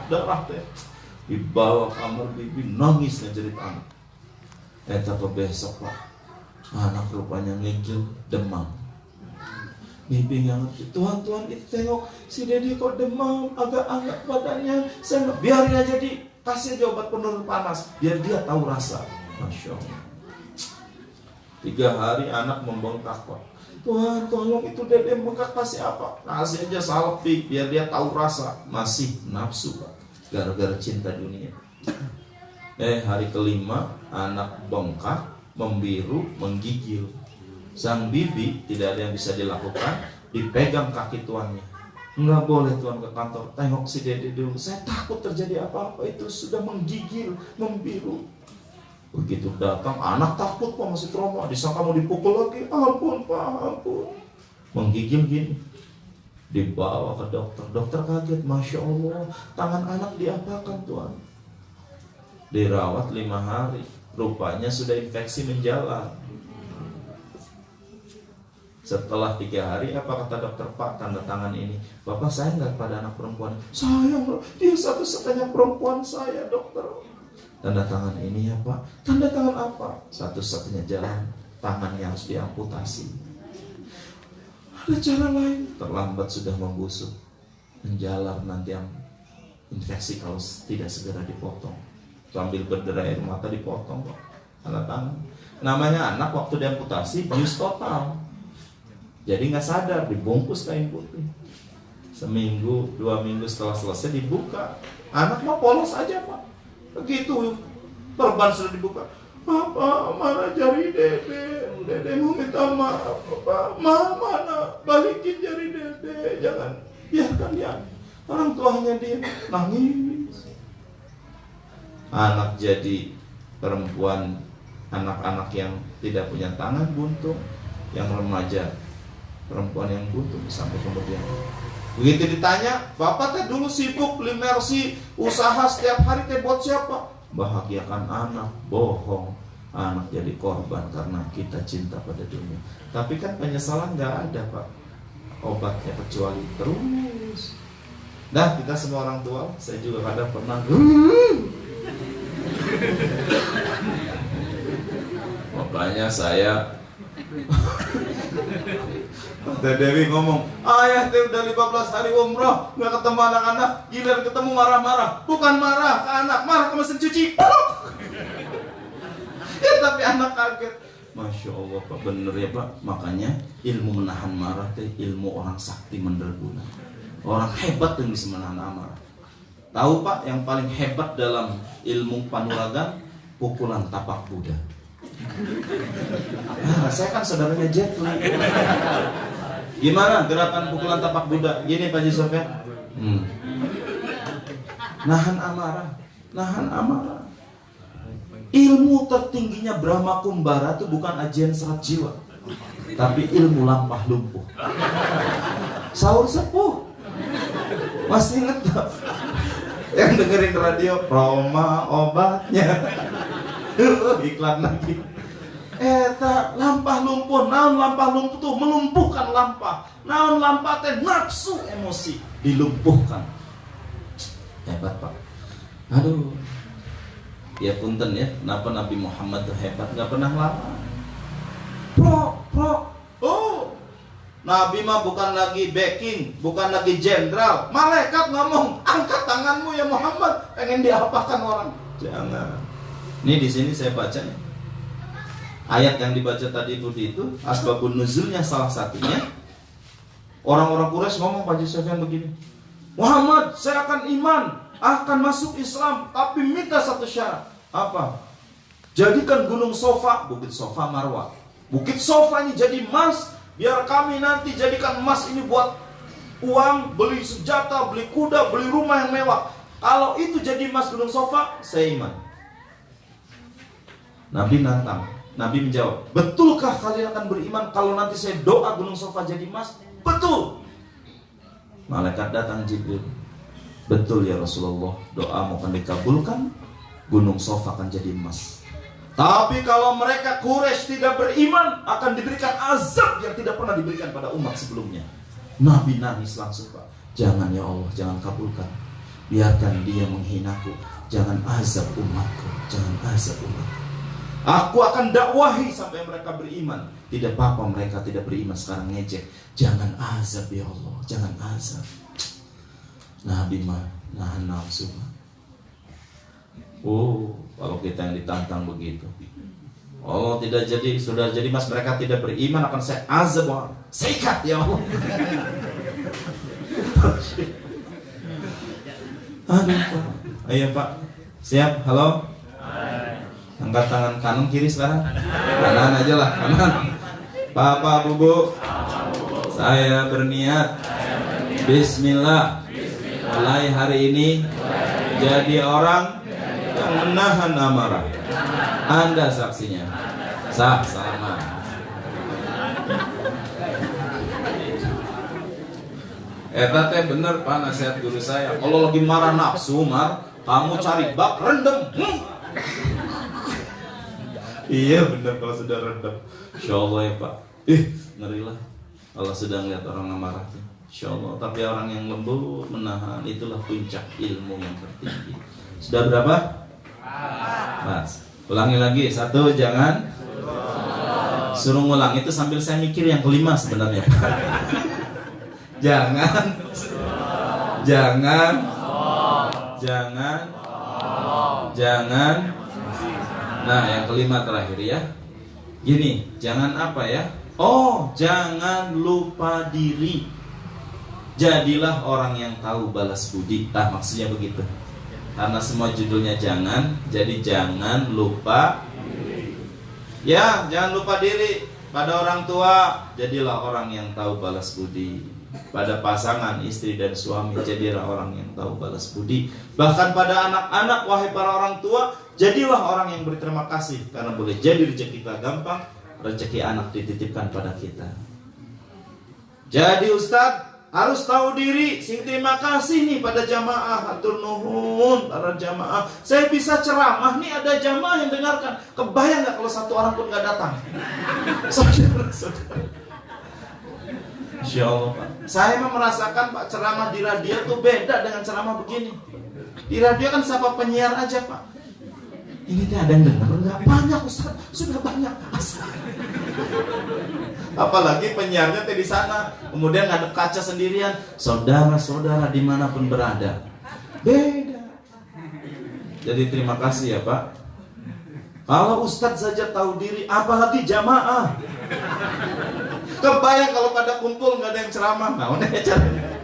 darah teh. Dibawa kamar Bibi, nangis ngejerit anak. Eta ke besok Pak, anak rupanya ngigil, demam. Bibi nggak ngerti. Tuhan itu tengok si Dedi kok demam, agak hangat badannya. Saya biarin aja kasih aja obat penurun panas, biar dia tahu rasa. Masya Allah. 3 hari anak membengkak Pak. Tuhan tolong itu Dede bengkak, kasih apa? Kasih aja salep biar dia tahu rasa. Masih nafsu Pak, gara-gara cinta dunia. Hari kelima anak bengkak, membiru, menggigil. Sang bibi tidak ada yang bisa dilakukan, dipegang kaki tuannya. Enggak boleh Tuhan ke kantor, tengok si Dede dulu, saya takut terjadi apa-apa, itu sudah menggigil, membiru. Begitu datang, anak takut Pak, masih trauma, disangka mau dipukul lagi, ampun Pak, ampun. Menggigil gini, dibawa ke dokter kaget, Masya Allah, tangan anak diapakan Tuhan? Dirawat 5 hari, rupanya sudah infeksi menjalar. Setelah 3 hari, apa kata dokter? Pak, tanda tangan ini, Bapak sayang nggak pada anak perempuan? Sayang, dia satu-satunya perempuan saya dokter. Tanda tangan ini ya Pak. Tanda tangan apa? Satu-satunya jalan, tangannya harus diamputasi. Ada cara lain? Terlambat sudah membusuk, menjalar nanti yang infeksi kalau tidak segera dipotong. Sambil berderai air mata dipotong Pak, tanda tangan. Namanya anak waktu diamputasi bius total. Jadi nggak sadar, dibungkus kain putih. Seminggu, 2 minggu setelah selesai dibuka. Anak mau polos aja Pak. Begitu perban sudah dibuka, Papa mana jari Dede mau minta maaf Papa, mana balikin jari Dede, jangan biarkan dia. Orang tuanya dia nangis. Anak jadi perempuan, anak-anak yang tidak punya tangan buntung, yang remaja perempuan yang buntung sampai kemudian. Begitu ditanya, Bapak teh dulu sibuk beli Mercy, usaha setiap hari teh buat siapa? Bahagiakan anak, bohong. Anak jadi korban karena kita cinta pada dunia. Tapi kan penyesalan nggak ada Pak, obatnya kecuali terus. Nah kita semua orang tua, saya juga kadang pernah makanya saya Teh Dewi ngomong, ayah teh udah 15 hari umroh nggak ketemu anak-anak, giliran ketemu marah-marah. Bukan marah ke anak, marah ke mesin cuci. Ya tapi anak kaget. Masya Allah Pak, bener ya Pak. Makanya ilmu menahan marah teh ilmu orang sakti menderbuna. Orang hebat yang bisa menahan amarah. Tahu Pak, yang paling hebat dalam ilmu panuragan, pukulan tapak kuda. Saya kan saudaranya Jet Li. Gimana gerakan pukulan tapak kuda? Gini Pak Yusuf ya. Nahan amarah, nahan amarah. Ilmu tertingginya Brahma Kumbara itu bukan ajian serat jiwa, tapi ilmu lampah lumpuh. Sahur sepuh. Masih inget gak? Yang dengerin radio, Roma obatnya. Iklan lagi. Eta lampah lumpuh, naon lampah lumpuh tuh melumpuhkan lampah. Naon lampah teh nafsu emosi dilumpuhkan. Hebat Pak. Aduh. Ya punten ya, kenapa Nabi Muhammad tuh hebat, nggak pernah lama. Oh, Nabi mah bukan lagi backing, bukan lagi jenderal. Malaikat ngomong, angkat tanganmu ya Muhammad, pengen diapakan orang? Jangan. Ini di sini saya baca ya. Ayat yang dibaca tadi itu asbabun nuzulnya salah satunya. Orang-orang Quraisy ngomong Pak Sufyan begini, Muhammad, saya akan iman akan masuk Islam, tapi minta satu syarat. Apa? Jadikan Gunung Sofa, Bukit Sofa Marwah, Bukit Sofa ini jadi emas, biar kami nanti jadikan emas ini buat uang, beli senjata, beli kuda, beli rumah yang mewah. Kalau itu jadi emas Gunung Sofa, saya iman. Nabi nantang, Nabi menjawab, betulkah kalian akan beriman kalau nanti saya doa Gunung Sofa jadi emas? Betul. Malaikat datang Jibril, betul ya Rasulullah, doamu akan dikabulkan, Gunung Sofa akan jadi emas. Tapi kalau mereka Quraisy tidak beriman, akan diberikan azab yang tidak pernah diberikan pada umat sebelumnya. Nabi nangis langsung, Pak. Jangan ya Allah, jangan kabulkan. Biarkan dia menghinaku. Jangan azab umatku, jangan azab umatku. Aku akan dakwahi sampai mereka beriman. Tidak apa-apa mereka tidak beriman sekarang, ngejek. Jangan azab ya Allah, jangan azab. Nabi mah nahan nafsu. Oh, kalau kita yang ditantang begitu, Allah tidak jadi, sudah jadi mas mereka tidak beriman, akan saya azab, sikat ya Allah. Aduh, Pak. Ayo Pak, siap, halo. Angkat tangan kanan kiri sekarang. Kanan aja lah, kanan. Bapak Bu, saya berniat, Bismillah, mulai hari ini jadi orang yang menahan amarah. Anda saksinya. Sah, selamat. Teh bener Pak nasihat guru saya. Kalau lagi marah nafsu, kamu cari bak rendem. Iya bener kalau sudah rendem. Insya Allah ya Pak. Ngeri lah kalau sudah ngeliat orang marah. Insya Allah. Tapi orang yang lembut menahan, itulah puncak ilmu yang tertinggi. Sudah berapa? 4. Ulangi lagi. 1, jangan. Suruh ngulang itu sambil saya mikir yang kelima sebenarnya. Jangan. Jangan. Jangan. Jangan. Nah, yang kelima terakhir ya. Gini, jangan apa ya? Oh, jangan lupa diri. Jadilah orang yang tahu balas budi. Maksudnya begitu. Karena semua judulnya jangan, jadi jangan lupa diri. Ya, jangan lupa diri. Pada orang tua, jadilah orang yang tahu balas budi. Pada pasangan, istri dan suami, jadilah orang yang tahu balas budi. Bahkan pada anak-anak, wahai para orang tua, jadilah orang yang berterima kasih. Karena boleh jadi rezeki kita gampang, rezeki anak dititipkan pada kita. Jadi Ustadz harus tahu diri. Sing terima kasih nih pada jamaah, hatur nuhun para jamaah. Saya bisa ceramah nih, ada jamaah yang dengarkan. Kebayang nggak kalau satu orang pun nggak datang? Saudara-saudara, Insya Allah Pak. Saya merasakan Pak, ceramah di radio tuh beda dengan ceramah begini. Di radio kan siapa penyiar aja Pak. Ini tuh ada yang dengar nggak? Banyak Ustaz, sudah banyak. Apalagi penyiarnya di sana, kemudian ngadep kaca sendirian. Saudara-saudara dimanapun berada, beda. Jadi terima kasih ya Pak. Kalau Ustadz saja tahu diri, apalagi jamaah. Kebayang kalau pada kumpul nggak ada yang ceramah, nah udah caranya.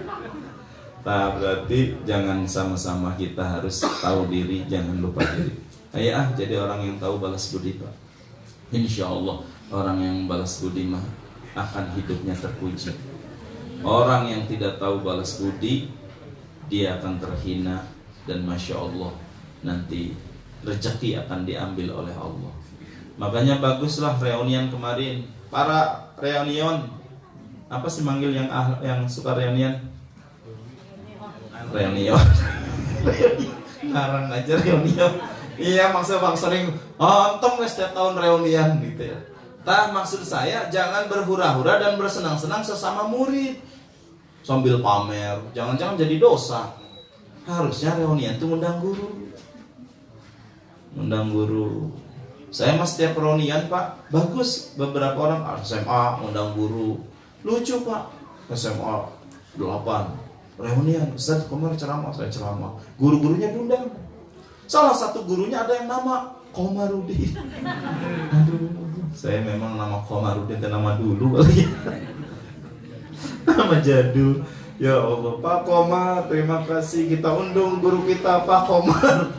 Nah berarti jangan sama-sama kita harus tahu diri, jangan lupa diri. Ayo jadi orang yang tahu balas budi Pak. Insya Allah orang yang balas budi mah akan hidupnya terpuji. Orang yang tidak tahu balas budi, dia akan terhina. Dan Masya Allah nanti rezeki akan diambil oleh Allah. Makanya baguslah reunian kemarin. Para reunion, apa sih manggil yang suka reunian? Reunion. Ngarang aja reunion. Iya maksud bang sering ontong setiap tahun reunian gitu ya. Maksud saya jangan berhura-hura dan bersenang-senang sesama murid sambil pamer. Jangan-jangan jadi dosa. Harusnya reunian itu undang guru. Undang guru. Saya mas setiap reunian Pak, bagus. Beberapa orang SMA undang guru. Lucu Pak. SMA 8 reunian. Ustaz kemarin ceramah, saya ceramah. Guru-gurunya diundang. Salah satu gurunya ada yang nama Komarudin. Aduh, saya memang nama Komarudin itu nama dulu kali. Nama jadul. Ya Allah, Pak Komar, terima kasih kita undung guru kita Pak Komar.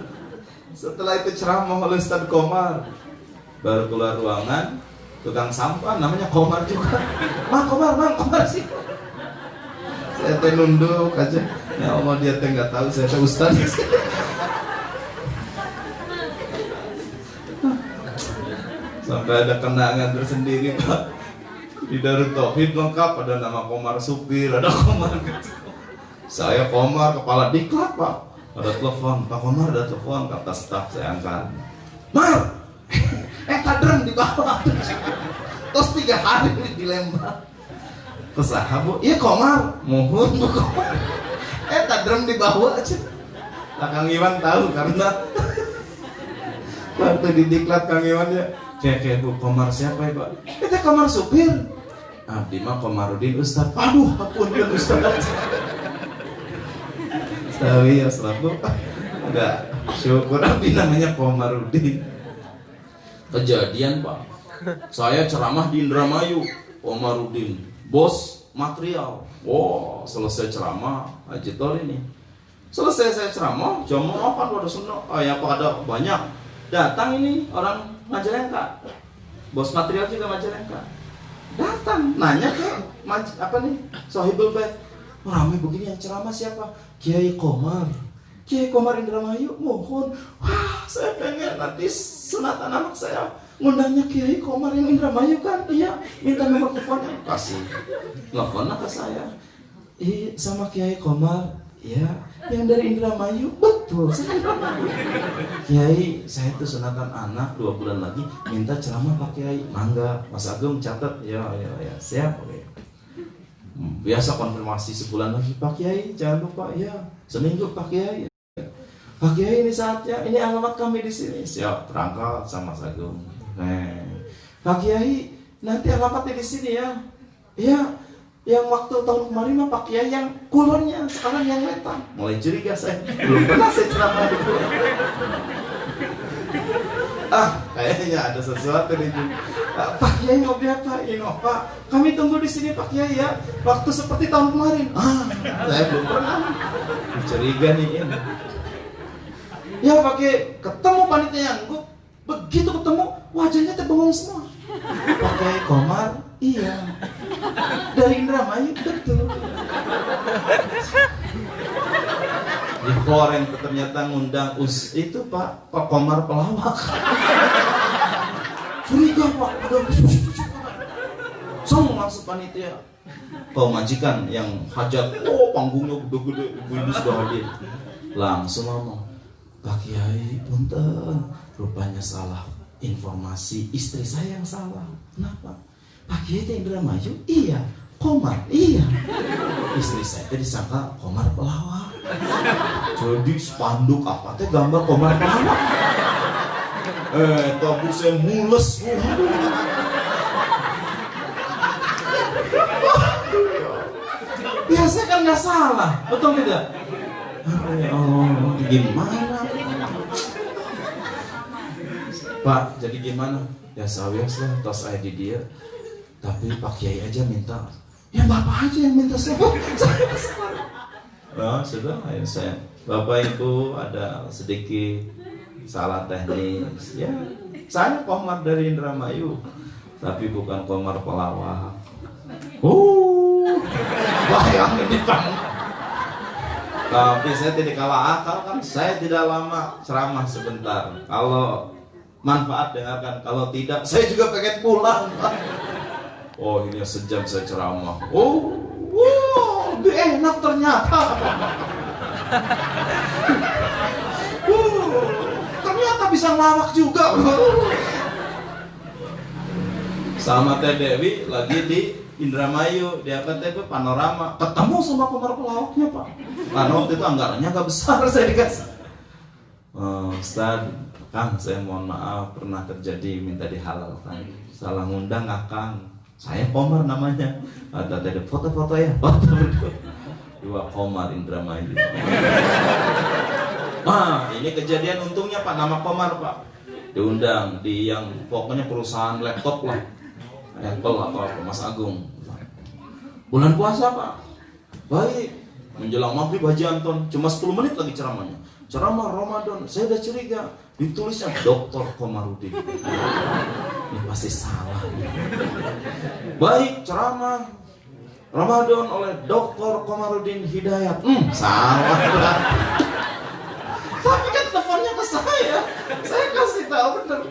Setelah itu ceramah oleh Ustaz Komar, baru keluar ruangan, tukang sampah namanya Komar juga. Mang Komar sih. Saya teh nunduk aja. Ya Allah, dia teh nggak tahu saya teh Ustaz. Sampai ada kenangan tersendiri Pak. Di Darut Tauhid lengkap, ada nama Komar supir, ada Komar gitu. Saya Komar, kepala diklat Pak. Ada telepon, Pak Komar ada telepon, kata staf saya angkat. Mar, kadrem di bawah. Terus 3 hari dilempar. Terus Bu, iya Komar, mohon Bu Komar. Kadrem di bawah aja. Lah Kang Iwan tahu karena waktu di diklat Kang Iwan ya, kayak Bu Komar siapa ya Pak? Itu Komar supir. Abdi mah Komarudin Ustaz. Aduh, ampun ya Ustaz. Sawi ya selalu. Enggak, syukur Abdi namanya Komarudin. Kejadian Pak, saya ceramah di Indramayu, Komarudin, bos material. Wow, selesai ceramah Haji Tol ini. Selesai saya ceramah, jam 8 pada senang. Ya pada banyak. Datang ini orang Majalengka. Bos material juga Majalengka. Datang nanya ke apa nih Sohibul Bait, ramai begini yang ceramah siapa? Kiai Komar Indramayu. Mohon, wah saya pengen nanti sunatan anak saya ngundangnya Kiai Komar yang Indramayu kan. Iya, minta nomor teleponnya. Kasih telepon ke saya. Sama Kiai Komar. Ya, yang dari Indramayu. Betul, saya Indramayu. Kiai, saya tuh sunatan anak 2 bulan lagi, minta ceramah Pak Kiai. Mangga, Mas Agung catat. Ya, siap. Oke. Biasa konfirmasi sebulan lagi, Pak Kiai, jangan lupa ya. Seminggu Pak Kiai. Pak Kiai, ini saatnya, ini alamat kami di sini. Siap, berangkat sama Mas Agung. Pak Kiai, nanti alamatnya di sini ya. Ya. Yang waktu tahun kemarin mah Pak Kiai yang kulonnya, sekarang yang wetan. Mulai curiga saya, belum pernah saya ceramah di kulon. Kayaknya ada sesuatu nih. Pak Kiai ngopi apa? Pak, kami tunggu di sini Pak Kiai ya. Waktu seperti tahun kemarin. Saya belum pernah. Curiga nih ini. Ya Pak Kiai, ketemu panitia yang begitu ketemu wajahnya terbengong semua. Pak Kiai Komar, iya. Dari Indramayu, betul. Di Koreng ternyata ngundang itu Pak Komar pelawak. Curiga Pak, ada langsung panitia. Kau majikan yang hajat, panggungnya gede-gede, ibu-ibu sudah hadir. Langsung ngomong, Pak Kiai, punten, rupanya salah informasi, istri saya yang salah. Kenapa? Pak Kiai yang Indramayu? Iya. Komar? Iya. Istri saya tadi disangka Komar pelawak. Jadi spanduk apa teh gambar Komar pelawak. Tapi saya mules. Biasa kan nggak salah, betul tidak? Ya Allah, gimana? Pak, jadi gimana? Ya sawias lah, tos saya di dia. Tapi Pak Kiai aja minta. Ya Bapak aja yang minta saya. Sudah, ayo saya. Bapak Ibu ada sedikit salah teknis. Ya, saya Komar dari Indramayu, tapi bukan Komar pelawak. Bayangin di tangan. Tapi saya tidak kalah akal kan. Saya tidak lama ceramah sebentar. Kalau manfaat dengarkan, kalau tidak saya juga pengen pulang. Oh ini sejam saya ceramah. Lebih enak ternyata. Ternyata bisa ngelawak juga. Sama Teh Dewi lagi di Indramayu, dia kata panorama, ketemu sama Komar pelawaknya Pak. Karena waktu itu anggarannya agak besar saya dikasih. Ustaz, Kang, saya mohon maaf pernah terjadi minta dihalalkan. Salah ngundang Kang. Saya Komar namanya. Ada foto-foto ya, foto berdua. 2 Komar Indramayu. Ini kejadian untungnya Pak, nama Komar Pak. Diundang di yang pokoknya perusahaan laptop lah. Apple atau apa, Mas Agung. Bulan puasa Pak. Baik, menjelang maghrib Haji Anton, cuma 10 menit lagi ceramahnya. Ceramah Ramadan, saya udah curiga, ditulisnya Dr. Komarudin. Ini pasti salah. Baik, ceramah Ramadan oleh Dr. Komarudin Hidayat. Salah. Tapi kan teleponnya ke saya kasih tahu bener.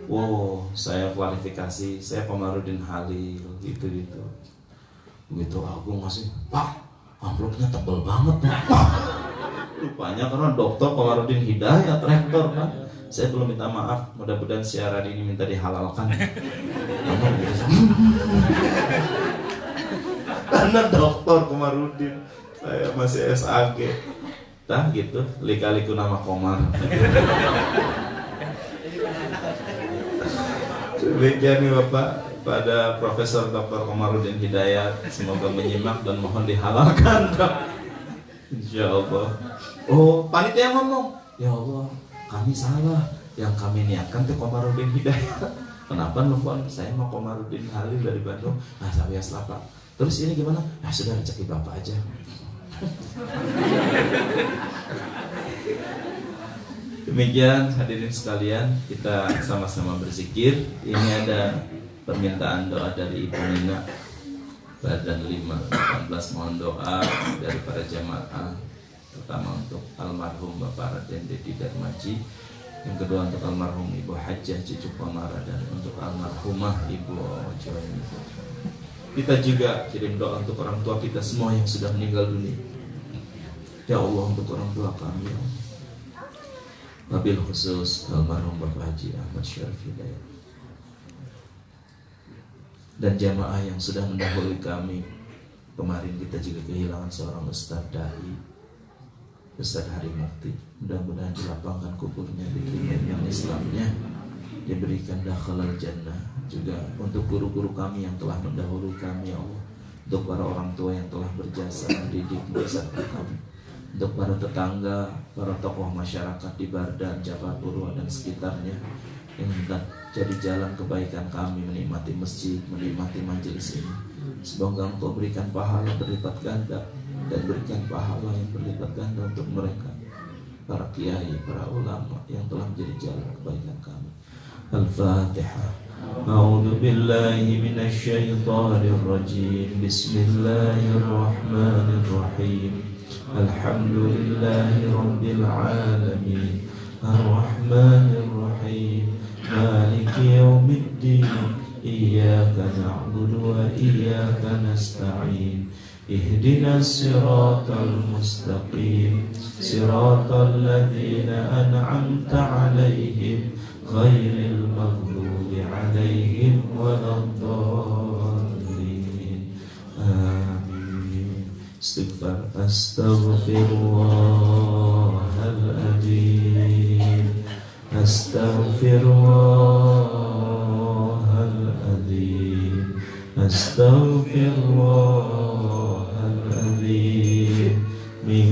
Wow, saya klarifikasi, saya Komarudin Halil, gitu. Begitu aku ngasih, Pak, amplopnya tebal banget, Pak. Rupanya karena Dr. Komarudin Hidayat, rektor kan. Saya belum minta maaf, mudah-mudahan siaran ini minta dihalalkan. Karena Dr. Komarudin, saya masih SAG. Tah gitu, lika-liku nama Komar. Demikian nih Bapak, pada Profesor Dr. Komarudin Hidayat, semoga menyimak dan mohon dihalalkan. Insya Allah. Oh, panitia ngomong, ya Allah, kami salah. Yang kami niatkan tuh Komarudin Hidayat. Kenapa nelfon? Saya mau Komarudin Halil dari Bandung. Nah, saya Pak. Terus ini gimana? Ya sudah, cek Bapak aja. Demikian hadirin sekalian, kita sama-sama berzikir. Ini ada permintaan doa dari Ibu Nina Badan 5 18, mohon doa dari para jamaah, pertama untuk almarhum Bapak Raden Dedi Darmaji, yang kedua untuk almarhum Ibu Hajjah Cucu Komara, dan untuk almarhumah Ibu Joyni. Kita juga kirim doa untuk orang tua kita semua yang sudah meninggal dunia. Ya Allah, untuk orang tua kami, wabil khusus almarhum Bapak Haji Ahmad Syarif Hidayat dan jamaah yang sudah mendahului kami. Kemarin kita juga kehilangan seorang Ustadz Dai, Ustadz Hari Mukti. Mudah-mudahan dilapangkan kuburnya, diterima yang Islamnya, diberikan dakhalal jannah. Juga untuk guru-guru kami yang telah mendahului kami, ya Allah, untuk para orang tua yang telah berjasa mendidik membesarkan kami, untuk para tetangga, para tokoh masyarakat di Bardan, Japapurwa dan sekitarnya yang jadi jalan kebaikan kami menikmati masjid, menikmati majelis ini. Semoga Engkau berikan pahala berlipat ganda dan berikan pahala yang berlipat ganda untuk mereka, para kiai, para ulama yang telah menjadi jalan kebaikan kami. Al-Fatihah. A'udzu billahi minasy syaithanir rajim. Bismillahirrahmanirrahim. Alhamdulillahi rabbil alamin. Ar-Rahmanir Rahim. Maliki yaumiddin. Iyyaka na'budu wa iyyaka nasta'in. Ihdinas siratal mustaqim. Siratal ladzina an'amta 'alaihim ghairil maghdubi 'alaihim waladdallin. Amin. Istighfar. Astaghfirullahaladzim. Astaghfirullahaladzim. Astaghfirullahaladzim. Min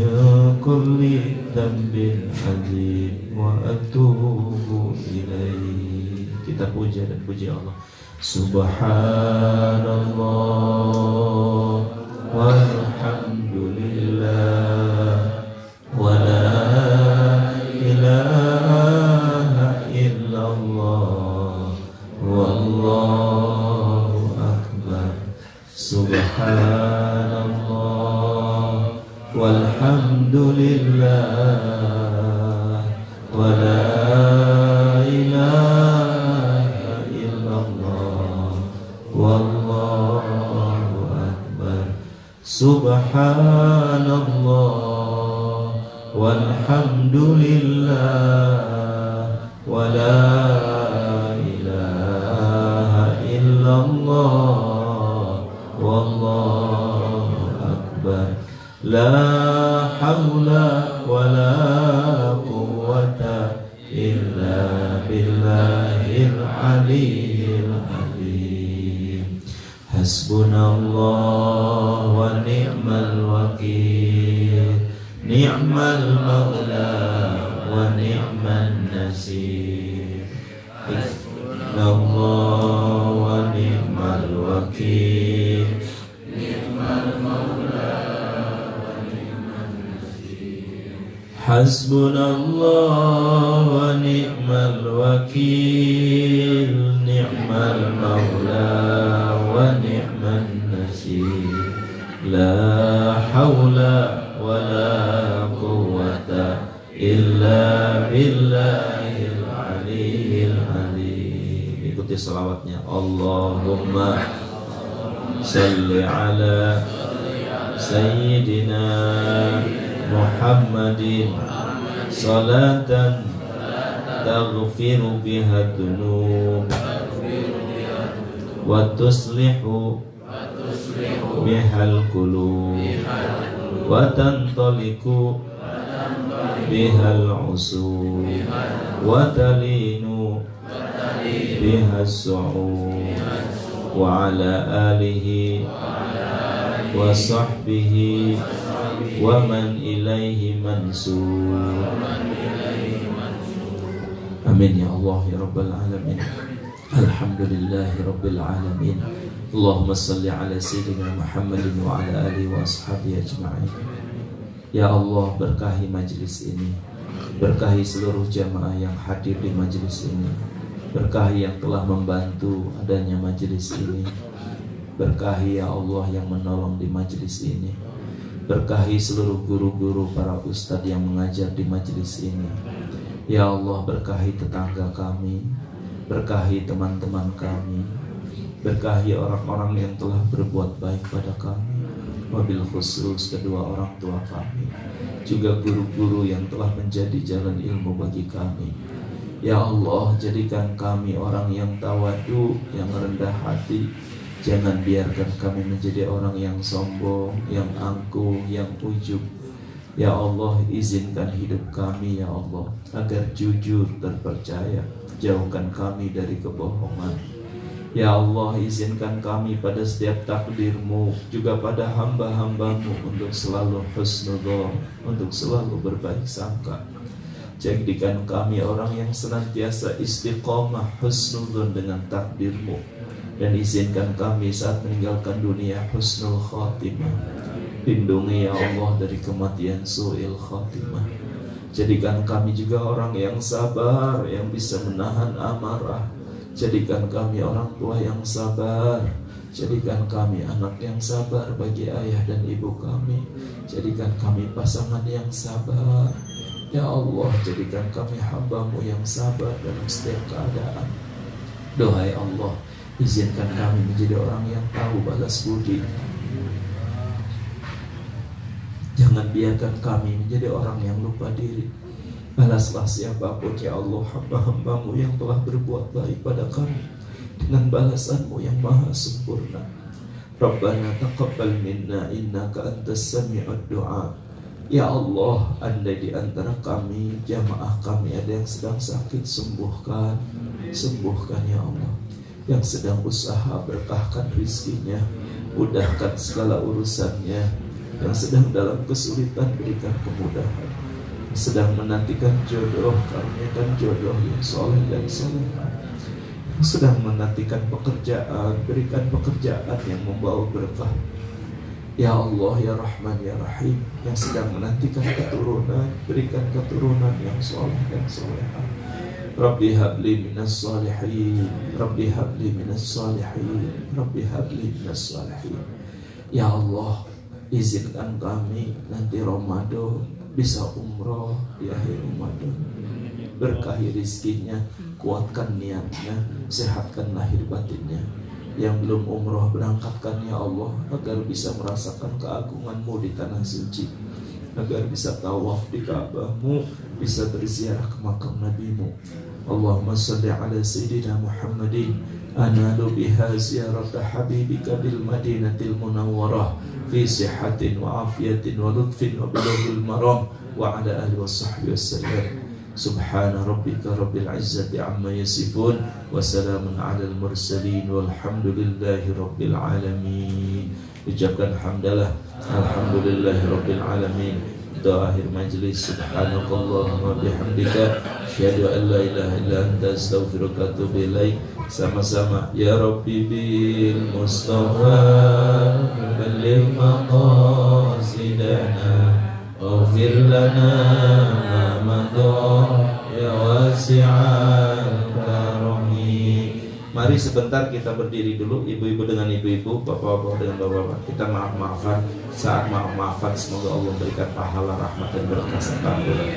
kulli dhanbin azim wa atubu ilaih. Kita puja dan puji Allah. Subhanallah walhamdulillah wa la ilaha illallah wallahu akbar. Subhanallah walhamdulillah wa la ilaha illallah wallahu akbar. Subhanallah walhamdulillah wa la ilaha illallah wallahu akbar. La hawla wa la quwwata illa billahil aliyyil azim. Hasbunallah wa ni'mal wakil. Ni'mal maula wa ni'man nasir. Hasbunallah wa ni'mal wakil. Ni'mal maula Hasbunallah wa ni'mal wakil, ni'mal maula wa ni'man nasir. La hawla wa la quwwata illa billahil aliyyil azim. Ikuti salawatnya. Allahumma salli ala Sayyidina Muhammadin salatan taghfiru biha dhunub wa tuslihu bihal qulub wa tantaliku bihal usul wa talinu bihas su'ud wa ala alihi wa sahbihi wa man ilaihi mansur. Amin ya Allah ya Rabbal alamin. Alhamdulillahi Rabbil alamin. Allahumma salli ala Sayyidina Muhammadin wa ala alihi wa ashabihi ajma'in. Ya Allah, berkahi majlis ini, berkahi seluruh jamaah yang hadir di majlis ini, berkahi yang telah membantu adanya majlis ini, berkahi ya Allah yang menolong di majlis ini, berkahi seluruh guru-guru para ustadz yang mengajar di majlis ini. Ya Allah, berkahi tetangga kami, berkahi teman-teman kami, berkahi orang-orang yang telah berbuat baik pada kami, wabil khusus kedua orang tua kami, juga guru-guru yang telah menjadi jalan ilmu bagi kami. Ya Allah, jadikan kami orang yang tawadu, yang rendah hati. Jangan biarkan kami menjadi orang yang sombong, yang angkuh, yang ujub. Ya Allah, izinkan hidup kami ya Allah agar jujur, terpercaya. Jauhkan kami dari kebohongan. Ya Allah, izinkan kami pada setiap takdir-Mu, juga pada hamba-hamba-Mu untuk selalu husnudzon, untuk selalu berbaik sangka. Jadikan kami orang yang senantiasa istiqomah husnudzon dengan takdir-Mu, dan izinkan kami saat meninggalkan dunia husnul khatimah. Lindungi ya Allah dari kematian su'il khatimah. Jadikan kami juga orang yang sabar, yang bisa menahan amarah. Jadikan kami orang tua yang sabar. Jadikan kami anak yang sabar bagi ayah dan ibu kami. Jadikan kami pasangan yang sabar. Ya Allah, jadikan kami hamba-Mu yang sabar dalam setiap keadaan. Doai Allah, izinkan kami menjadi orang yang tahu balas budi. Jangan biarkan kami menjadi orang yang lupa diri. Balaslah siapapun ya Allah hamba-hamba-Mu yang telah berbuat baik pada kami dengan balasan-Mu yang maha sempurna. Rabbana taqabbal minna innaka antas sami'ud du'a. Ya Allah, andai di antara kami, jamaah kami ada yang sedang sakit, sembuhkan. Sembuhkan ya Allah. Yang sedang usaha, berkahkan rizkinya, mudahkan segala urusannya. Yang sedang dalam kesulitan, berikan kemudahan. Yang sedang menantikan jodoh, karuniakan jodoh yang soleh dan solehah. Yang sedang menantikan pekerjaan, berikan pekerjaan yang membawa berkah. Ya Allah, ya Rahman, ya Rahim. Yang sedang menantikan keturunan, berikan keturunan yang soleh dan solehah. Rabbi habli minas salihin, Rabbi habli minas salihin, Rabbi habli minas salihin. Ya Allah, izinkan kami nanti Ramadan bisa umroh di akhir Ramadan. Berkahi rizkinya, kuatkan niatnya, sehatkan lahir batinnya. Yang belum umroh, berangkatkan ya Allah agar bisa merasakan keagungan-Mu di tanah suci, agar bisa tawaf di Ka'bah-Mu, bisa berziarah ke makam Nabi-Mu. Allahumma salli ala Sayyidina Muhammadin analu biha ziyarata habibika bil madinatil munawwarah fi sihatin wa afiyatin wa lutfin wa bilaghil maram wa ala alihi wa sahbihi wasallam. Subhana rabbika rabbil izzati amma yasifun wa salamun alal mursalin walhamdulillahi rabbil alamin. Ucapkan hamdalah, alhamdulillahi rabbil alamin. Doa akhir majlis. Subhanakallahumma bihamdika asyhadu an la ilaha illa anta astaghfiruka wa atubu ilaik. Sama-sama ya Rabbi bil Mustafa balligh maqasidana waghfir lana ma madha ya wasi'al karami. Mari sebentar kita berdiri dulu, ibu-ibu dengan ibu-ibu, bapak-bapak dengan bapak-bapak. Kita maaf-maafan. Saat maaf-maafan semoga Allah memberikan pahala, rahmat dan berkah serta ampunan.